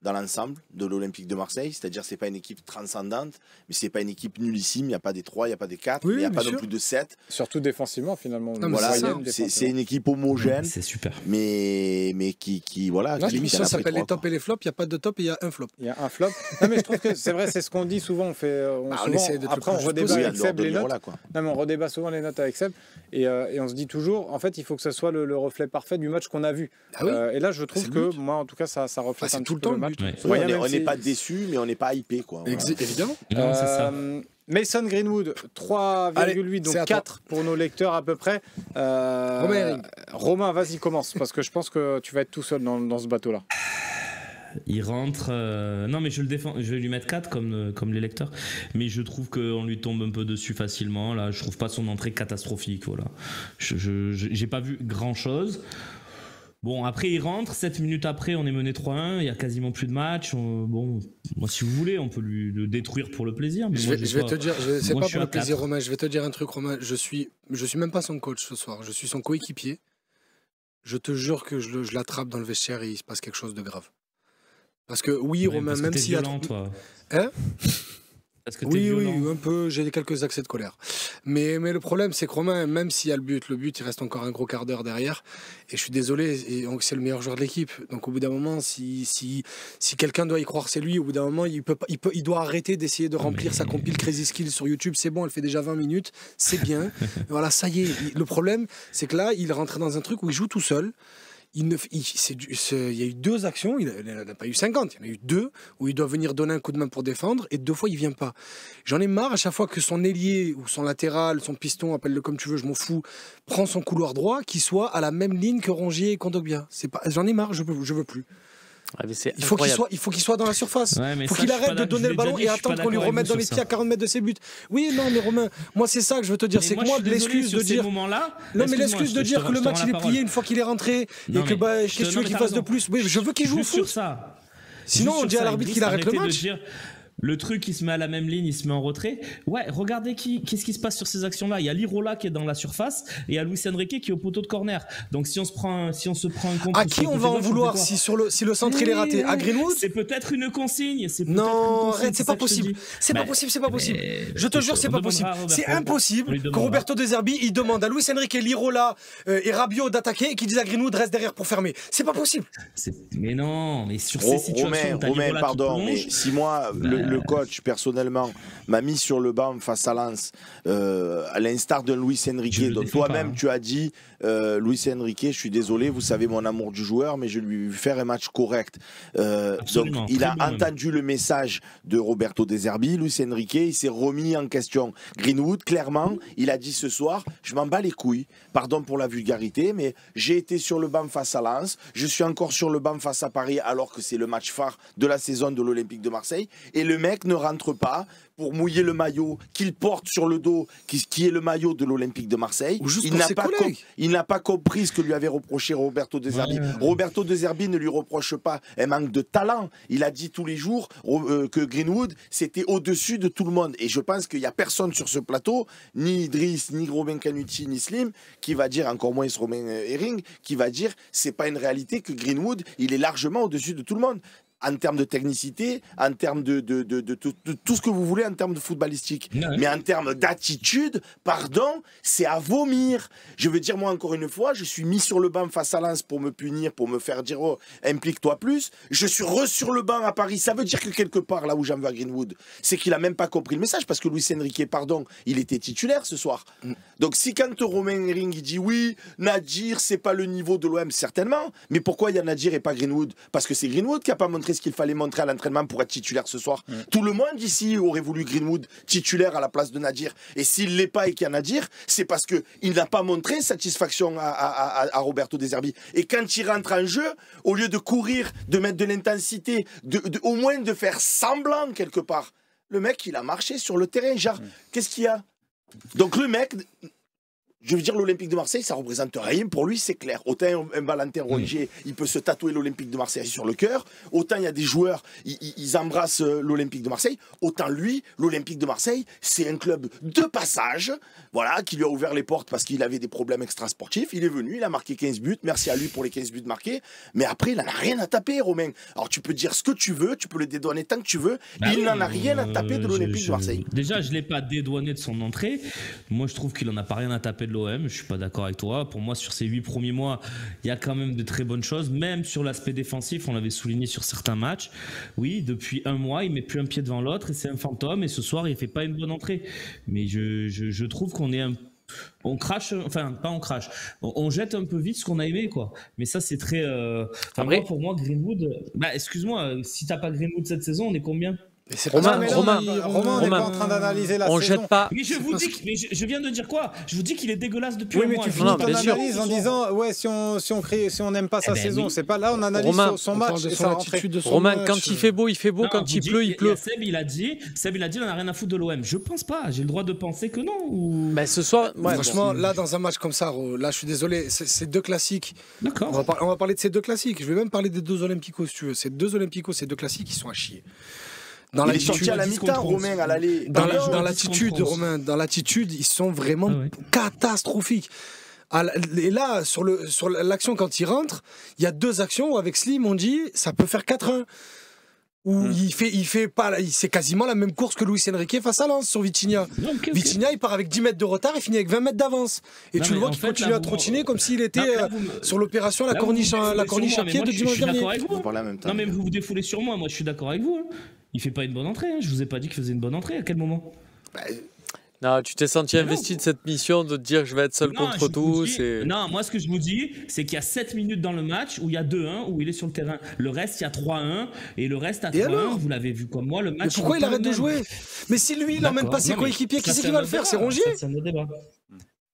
Dans l'ensemble de l'Olympique de Marseille, c'est-à-dire c'est pas une équipe transcendante, mais c'est pas une équipe nullissime, il n'y a pas des 3, il n'y a pas des 4, il n'y a pas non plus de 7. Surtout défensivement finalement. Voilà, c'est une équipe homogène, c'est super. Mais qui voilà. L'émission s'appelle les tops et les flops, il n'y a pas de top et il y a un flop. Il y a un flop. Non mais je trouve que c'est vrai, c'est ce qu'on dit souvent, on redébat avec Seb les notes. Non mais on redébat souvent les notes avec Seb et on se dit toujours, en fait il faut que ce soit le reflet parfait du match qu'on a vu. Et là je trouve que moi en tout cas ça reflète un tout le temps le match. On n'est pas déçu, mais on n'est pas hypé, quoi. Évidemment. Non, c'est ça. Mason Greenwood, 3,8, donc 4 pour nos lecteurs à peu près. Romain, vas-y, commence, parce que je pense que tu vas être tout seul dans ce bateau-là. Il rentre. Non, mais je le défends. Je vais lui mettre 4 comme les lecteurs. Mais je trouve qu'on lui tombe un peu dessus facilement. Là, je trouve pas son entrée catastrophique. Voilà. J'ai pas vu grand-chose. Bon, après, il rentre. 7 minutes après, on est mené 3-1. Il n'y a quasiment plus de match. Bon, moi, si vous voulez, on peut le détruire pour le plaisir. Mais je vais te dire, c'est pas pour le plaisir, Romain. Je vais te dire un truc, Romain. Je suis même pas son coach ce soir. Je suis son coéquipier. Je te jure que je l'attrape dans le vestiaire et il se passe quelque chose de grave. Parce que oui, Romain, même s'il y a... toi. Hein ? Oui, un peu, j'ai quelques accès de colère. Mais le problème, c'est que Romain, même s'il y a le but, il reste encore un gros quart d'heure derrière. Et je suis désolé, c'est le meilleur joueur de l'équipe. Donc au bout d'un moment, si quelqu'un doit y croire, c'est lui. Au bout d'un moment, il doit arrêter d'essayer de remplir sa compile Crazy Skills sur YouTube. C'est bon, elle fait déjà 20 minutes, c'est bien. Voilà, ça y est. Le problème, c'est que là, il est rentré dans un truc où il joue tout seul. Il y a eu 2 actions, il n'a pas eu 50, il y en a eu 2 où il doit venir donner un coup de main pour défendre et 2 fois il ne vient pas. J'en ai marre à chaque fois que son ailier ou son latéral, son piston, appelle-le comme tu veux, je m'en fous, prend son couloir droit, qu'il soit à la même ligne que Rongier et Kondogbia. J'en ai marre, je veux plus. Il faut qu'il soit dans la surface. Il faut qu'il arrête de donner le ballon et attendre qu'on lui remette dans les pieds à 40 mètres de ses buts. Oui, non, mais Romain, moi c'est ça que je veux te dire. C'est que moi, l'excuse de dire. Non, mais l'excuse de dire que le match il est plié une fois qu'il est rentré et que qu'est-ce que tu veux qu'il fasse de plus ? Oui, je veux qu'il joue au foot. Sinon, on dit à l'arbitre qu'il arrête le match. Le truc, il se met à la même ligne, il se met en retrait. Ouais, regardez qu'est-ce qui se passe sur ces actions-là. Il y a Lirola qui est dans la surface et il y a Luis Enrique qui est au poteau de corner. Donc si on se prend un contre. À qui on va en vouloir si le centre il est raté? À Greenwood? C'est peut-être une consigne. Non, arrête, c'est pas possible. C'est pas possible. Je te jure, c'est pas possible. C'est impossible que Roberto De Zerbi il demande à Luis Enrique, Lirola et Rabiot d'attaquer et qu'il dise à Greenwood reste derrière pour fermer. C'est pas possible. Mais non, mais sur ces situations, Romain, pardon, mais si moi le coach personnellement m'a mis sur le banc face à Lens, à l'instar de Luis Enrique, donc toi-même tu as dit Luis Enrique, je suis désolé, vous savez mon amour du joueur, mais je vais lui faire un match correct. Donc il a entendu le message de Roberto De Zerbi, Luis Enrique, il s'est remis en question. Greenwood, clairement, il a dit ce soir, je m'en bats les couilles, pardon pour la vulgarité, mais j'ai été sur le banc face à Lens, je suis encore sur le banc face à Paris alors que c'est le match phare de la saison de l'Olympique de Marseille, et le mec ne rentre pas pour mouiller le maillot qu'il porte sur le dos, qui est le maillot de l'Olympique de Marseille. Il n'a pas compris ce que lui avait reproché Roberto De Zerbi. Roberto De Zerbi ne lui reproche pas un manque de talent. Il a dit tous les jours que Greenwood, c'était au-dessus de tout le monde. Et je pense qu'il n'y a personne sur ce plateau, ni Idriss, ni Robin Canuti, ni Slim, qui va dire, encore moins Romain Herring, qui va dire c'est pas une réalité que Greenwood, il est largement au-dessus de tout le monde. En termes de technicité, en termes de tout ce que vous voulez en termes de footballistique. Mais en termes d'attitude, pardon, c'est à vomir. Je veux dire, moi, encore une fois, je suis mis sur le banc face à Lens pour me punir, pour me faire dire, oh, implique-toi plus. Je suis sur le banc à Paris. Ça veut dire que quelque part, là où j'en veux à Greenwood, c'est qu'il a même pas compris le message, parce que Luis Enrique, pardon, il était titulaire ce soir. Donc si quand Romain Herring il dit, oui, Nadir, c'est pas le niveau de l'OM, certainement, mais pourquoi il y a Nadir et pas Greenwood? Parce que c'est Greenwood qui a pas montré ce qu'il fallait montrer à l'entraînement pour être titulaire ce soir. Tout le monde ici aurait voulu Greenwood titulaire à la place de Nadir. Et s'il l'est pas et qu'il y a Nadir, c'est parce qu'il n'a pas montré satisfaction à Roberto De Zerbi. Et quand il rentre en jeu, au lieu de courir, de mettre de l'intensité, au moins de faire semblant quelque part, le mec, il a marché sur le terrain. Genre, qu'est-ce qu'il y a? Donc le mec... Je veux dire, l'Olympique de Marseille, ça représente rien. Pour lui, c'est clair. Autant un Valentin Rongier, il peut se tatouer l'Olympique de Marseille sur le cœur. Autant il y a des joueurs, ils embrassent l'Olympique de Marseille. Autant lui, l'Olympique de Marseille, c'est un club de passage, voilà, qui lui a ouvert les portes parce qu'il avait des problèmes extrasportifs. Il est venu, il a marqué 15 buts. Merci à lui pour les 15 buts marqués. Mais après, il n'en a rien à taper, Romain. Alors, tu peux dire ce que tu veux, tu peux le dédouaner tant que tu veux. Il n'en a rien à taper de l'Olympique de Marseille. Déjà, je ne l'ai pas dédouané de son entrée. Moi, je trouve qu'il n'en a pas rien à taper de l'OM, je suis pas d'accord avec toi. Pour moi, sur ces 8 premiers mois, il y a quand même de très bonnes choses. Même sur l'aspect défensif, on l'avait souligné sur certains matchs. Oui, depuis un mois, il met plus un pied devant l'autre et c'est un fantôme. Et ce soir, il fait pas une bonne entrée. Mais je trouve qu'on est on crache, enfin pas on crache, on jette un peu vite ce qu'on a aimé, quoi. Mais ça, c'est très. Moi, pour moi, Greenwood. Bah, excuse-moi, si t'as pas Greenwood cette saison, on est combien? Romain, on n'est pas en train d'analyser la saison. On jette pas. Mais je vous dis, je viens de dire quoi? Je vous dis qu'il est dégueulasse depuis un mois. Oui, mais tu finis ton analyse en disant, ouais, si on n'aime pas sa saison, c'est pas là, on analyse son match et sa rentrée. Romain, quand il fait beau, il fait beau. Quand il pleut, il pleut. Seb, il a dit, on n'a rien à foutre de l'OM. Je pense pas. J'ai le droit de penser que non. Mais ce soir, franchement, là, dans un match comme ça, là, je suis désolé, c'est deux classiques. D'accord. On va parler de ces deux classiques. Je vais même parler des deux Olympiquos, si tu veux. Ces deux Olympiquos, ces deux classiques, ils sont à chier. Il est sorti à la mi-temps, Romain, à l'aller. Dans l'attitude, Romain, dans l'attitude, ils sont vraiment catastrophiques. Et là, sur l'action quand il rentre, il y a deux actions où avec Slim, on dit ça peut faire 4-1. Où c'est quasiment la même course que Luis Enrique face à Lens sur Vitinha. Vitinha, il part avec 10 mètres de retard et finit avec 20 mètres d'avance. Et tu le vois qu'il continue à trottiner comme s'il était sur l'opération la corniche à pied de dimanche dernier. Non, mais vous vous défoulez sur moi. Moi, je suis d'accord avec vous. Il fait pas une bonne entrée. Je vous ai pas dit qu'il faisait une bonne entrée. À quel moment? Non, tu t'es senti investi de cette mission de te dire je vais être seul contre tous. Non, moi ce que je vous dis, c'est qu'il y a 7 minutes dans le match où il y a 2-1, où il est sur le terrain. Le reste, il y a 3-1. Et le reste, à 3-1, vous l'avez vu comme moi, le match. Mais pourquoi il arrête de jouer? Mais si lui, il n'emmène pas ses coéquipiers, qui c'est qui va le faire? C'est Rongier. C'est un autre débat.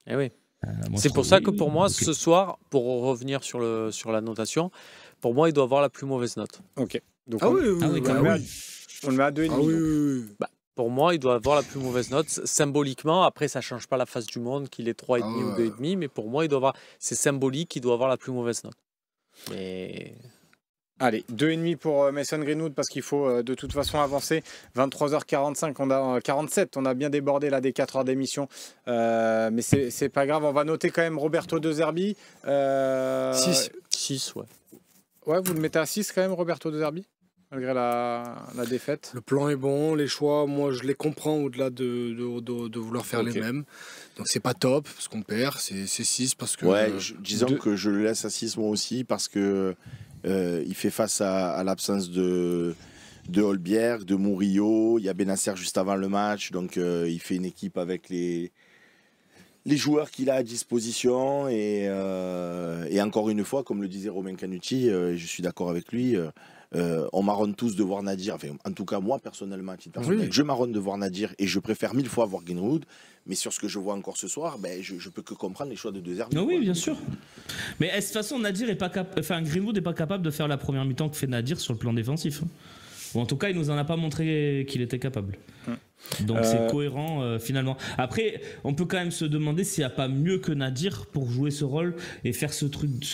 Eh oui. C'est pour ça que pour moi, ce soir, pour revenir sur la notation, pour moi, il doit avoir la plus mauvaise note. Ok. Donc on le met à 2,5. Ah oui. Pour moi, il doit avoir la plus mauvaise note. Symboliquement, après, ça ne change pas la face du monde qu'il est 3,5 ou 2,5, mais pour moi, c'est symbolique, il doit avoir la plus mauvaise note. Mais Allez, 2,5 pour Mason Greenwood parce qu'il faut de toute façon avancer. 23h45, 47, on a bien débordé là des 4 heures d'émission. Mais c'est pas grave, on va noter quand même Roberto De Zerbi. 6, ouais. Ouais, vous le mettez à 6 quand même, Roberto De Zerbi, malgré la défaite. Le plan est bon, les choix, moi je les comprends au-delà de vouloir faire les mêmes. Donc c'est pas top parce qu'on perd, c'est 6 parce que... Ouais, disons que je le laisse à 6 moi aussi parce que il fait face à l'absence de Holbjerg, de Murillo, il y a Benacer juste avant le match, donc il fait une équipe avec les joueurs qu'il a à disposition et encore une fois, comme le disait Romain Canutti, je suis d'accord avec lui, on marronne tous de voir Nadir, enfin, en tout cas moi personnellement, je marronne de voir Nadir et je préfère 1000 fois voir Greenwood, mais sur ce que je vois encore ce soir, ben, je peux que comprendre les choix de De Zerbi. Oui, bien sûr. Mais de toute façon, Nadir est pas Greenwood n'est pas capable de faire la première mi-temps que fait Nadir sur le plan défensif. Ou en tout cas, il nous en a pas montré qu'il était capable. Donc c'est cohérent finalement. Après, on peut quand même se demander s'il n'y a pas mieux que Nadir pour jouer ce rôle et faire ce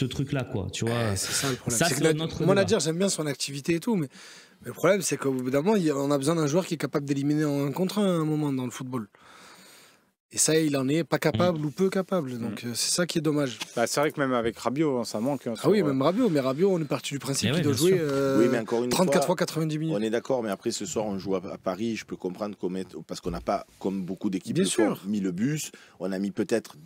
truc-là, quoi. Tu vois, c'est ça le problème. Ça, c'est notre moi, Nadir, j'aime bien son activité et tout, mais le problème, c'est qu'au bout d'un moment, on a besoin d'un joueur qui est capable d'éliminer en 1 contre 1 à un moment dans le football. Et ça, il en est pas capable ou peu capable. Donc c'est ça qui est dommage. Bah, c'est vrai que même avec Rabiot, ça manque. Ah oui, même Rabiot. Mais Rabiot, on est parti du principe qu'il doit jouer oui, mais encore une 34 fois, fois 90 minutes. On est d'accord, mais après ce soir, on joue à Paris. Je peux comprendre parce qu'on n'a pas, comme beaucoup d'équipes, mis le bus. On a mis peut-être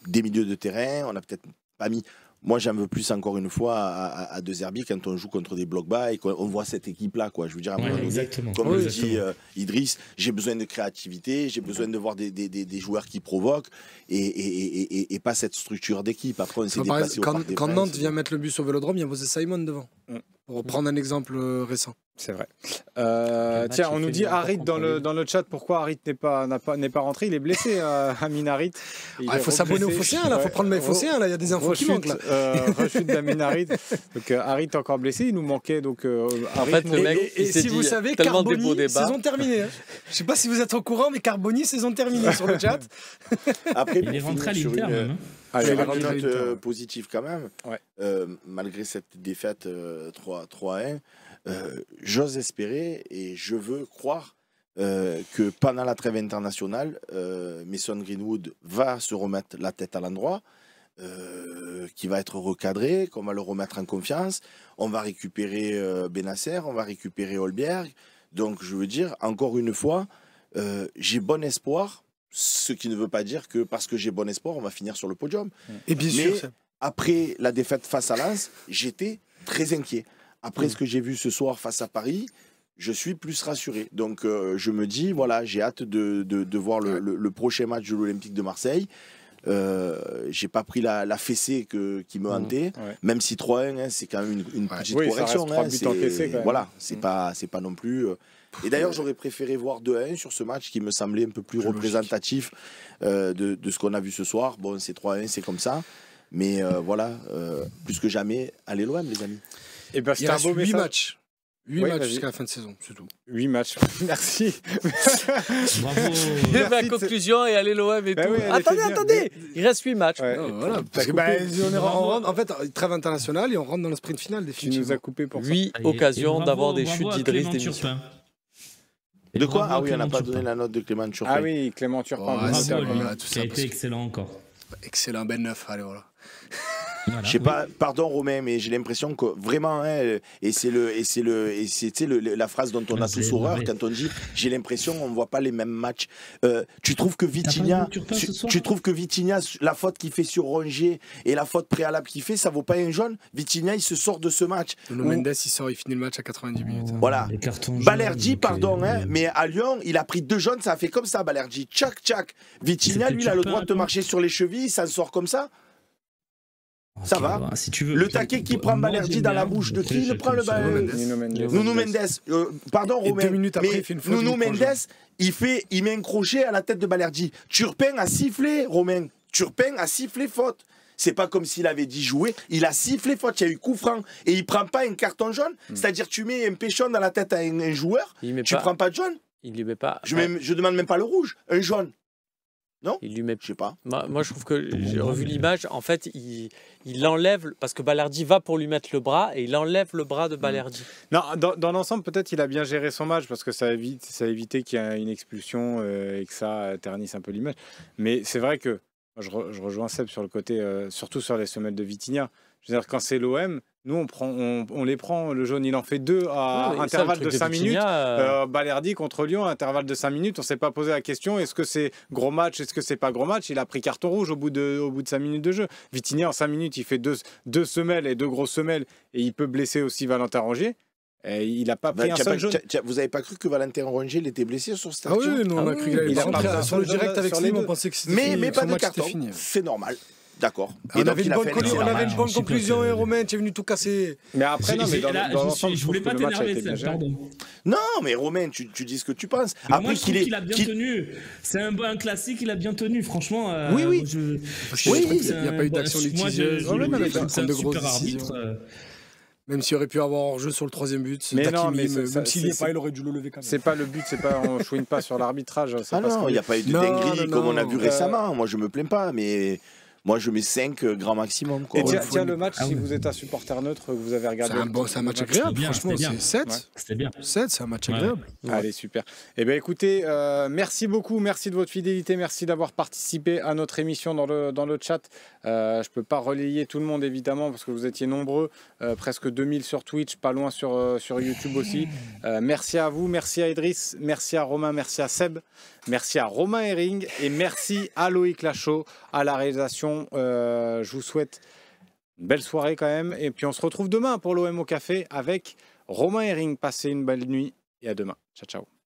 des milieux de terrain. On n'a peut-être pas mis... Moi, j'en veux plus encore une fois à De Zerbi quand on joue contre des blocs bas et qu'on voit cette équipe-là, quoi. Je veux dire, à un moment donné, comme le dit Idriss, j'ai besoin de créativité, j'ai besoin de voir des joueurs qui provoquent et pas cette structure d'équipe. Après, on s'est déplacé au Parc des Quand Princes. Nantes vient mettre le bus au Vélodrome, il y a Moses Simon devant. Pour reprendre un exemple récent. C'est vrai. Tiens, on nous dit Harit dans le chat. Pourquoi Harit n'est pas rentré? Il est blessé, Amin Harit. Il faut s'abonner au Phocéen, là. Il faut prendre mes Phocéens, là. Il y a des infos qui manquent, là. Rechute d'Amin Harit. Donc Harit encore blessé. Il nous manquait. Donc, Harit, en fait, le mec, et si vous savez, Carboni, saison terminée. Je ne sais pas si vous êtes au courant, mais Carboni, saison terminée sur le chat. Après, il est rentré à l'Inter, même. Une note positive quand même. Malgré cette défaite 3-1. J'ose espérer et je veux croire que pendant la trêve internationale, Mason Greenwood va se remettre la tête à l'endroit, qui va être recadré, qu'on va le remettre en confiance. On va récupérer Benacer, on va récupérer Holbjerg. Donc je veux dire, encore une fois, j'ai bon espoir, ce qui ne veut pas dire que parce que j'ai bon espoir, on va finir sur le podium. Et bien sûr, après la défaite face à Lens, j'étais très inquiet. Après ce que j'ai vu ce soir face à Paris, je suis plus rassuré. Donc je me dis, voilà, j'ai hâte de voir le prochain match de l'Olympique de Marseille. J'ai pas pris la fessée qui me hantait, même si 3-1, c'est quand même une petite correction. Ça reste 3 buts encaissés, quand même. Voilà, c'est pas non plus... Et d'ailleurs, j'aurais préféré voir 2-1 sur ce match qui me semblait un peu plus représentatif de ce qu'on a vu ce soir. Bon, c'est 3-1, c'est comme ça. Mais voilà, plus que jamais, allez l'OM, les amis. Et ben, il reste 8 matchs. 8 matchs jusqu'à la fin de saison, c'est tout. 8 matchs, merci. Bravo. Ma conclusion et allez l'OM et tout. Attendez, il reste 8 matchs. Voilà, parce que en fait, trêve internationale et on rentre dans le sprint final définitivement. Tu nous as coupé pour 8 occasions d'avoir des chutes d'Idriss d'émission. De quoi? Ah oui, on n'a pas donné la note de Clément Turpin. Ah oui, Clément Turpin. Qui a été excellent encore. Excellent, Ben 9, allez voilà. Voilà, je sais pas, pardon Romain, mais j'ai l'impression que vraiment, hein, et c'est la phrase dont on a tous horreur quand on dit j'ai l'impression on voit pas les mêmes matchs. Tu trouves que Vitinha, la faute qu'il fait sur Rongier et la faute préalable qu'il fait, ça vaut pas un jaune? Vitinha, il se sort de ce match. Nuno Mendes, il finit le match à 90 minutes. Voilà. Balerdi, pardon, hein, mais à Lyon, il a pris 2 jaunes, ça a fait comme ça, Balerdi. Tchac. Vitinha, lui, il a le droit de te marcher sur les chevilles, ça sort comme ça. Ça va. Bah, si tu veux, le taquet qui prend Balerdi dans la bouche de qui? Il prend le Nuno Mendes. Pardon Romain. 2 minutes après, il fait une faute. Nuno Mendes, il met un crochet à la tête de Balerdi. Turpin a sifflé, Romain. Turpin a sifflé faute. C'est pas comme s'il avait dit jouer. Il a sifflé faute. Il y a eu coup franc. Et il prend pas un carton jaune. C'est-à-dire tu mets un péchon dans la tête à un joueur. Tu prends pas de jaune. Il ne met pas. Je demande même pas le rouge. Un jaune. Non, il lui met... je sais pas. Moi, je trouve que j'ai revu l'image. En fait, il enlève, parce que Balerdi va pour lui mettre le bras, et il enlève le bras de Balerdi. Non, dans l'ensemble, peut-être il a bien géré son match parce que ça a évité qu'il y ait une expulsion et que ça ternisse un peu l'image. Mais c'est vrai que je rejoins Seb sur le côté, surtout sur les semelles de Vitinha. Je veux dire, quand c'est l'OM, nous on les prend. Le jaune, il en fait 2 à intervalle de 5 minutes. Balerdi contre Lyon, intervalle de 5 minutes. On ne s'est pas posé la question est-ce que c'est gros match, est-ce que c'est pas gros match. Il a pris carton rouge au bout de 5 minutes de jeu. Vitinha, en 5 minutes, il fait deux semelles et 2 grosses semelles et il peut blesser aussi Valentin Rongier. Et il n'a pas pris un seul jaune. Vous n'avez pas cru que Valentin Rongier il était blessé sur cette action? Ah oui, nous on a cru qu'il allait sur le direct avec Slim, on pensait que c'était fini. Mais pas de carton, c'est normal. D'accord. On avait une bonne conclusion et Romain, tu es venu tout casser. Mais après, non, mais dans l'ensemble, je voulais pas t'énerver, pardon. Non, mais Romain, tu dis ce que tu penses. Après, moi, je trouve qu'il a bien tenu. C'est un classique, il a bien tenu, franchement. Oui. Parce qu'il n'y a pas eu d'action litigieuse. C'est un super arbitre. Même s'il aurait pu avoir hors-jeu sur le 3e but. Mais non, mais même s'il n'y est pas, il aurait dû le lever quand même. C'est pas le but, on ne chouine pas sur l'arbitrage. Ah non, il n'y a pas eu de dinguerie comme on a vu récemment. Moi, je me plains pas, mais... Moi, je mets 5 grand maximum. Quoi. Et tiens, le match, si vous êtes un supporter neutre, que vous avez regardé... C'est un match agréable, franchement. C'est 7. C'était bien. 7, c'est un match agréable. Ouais. Allez, super. Eh bien, écoutez, merci beaucoup. Merci de votre fidélité. Merci d'avoir participé à notre émission dans le chat. Je ne peux pas relayer tout le monde, évidemment, parce que vous étiez nombreux. Presque 2000 sur Twitch, pas loin sur YouTube aussi. Merci à vous. Merci à Idriss. Merci à Romain. Merci à Seb. Merci à Romain Herring. Et merci à Loïc Lachaud, à la réalisation. Je vous souhaite une belle soirée quand même et puis on se retrouve demain pour l'OM au café avec Romain Herring. Passez une belle nuit et à demain. Ciao ciao.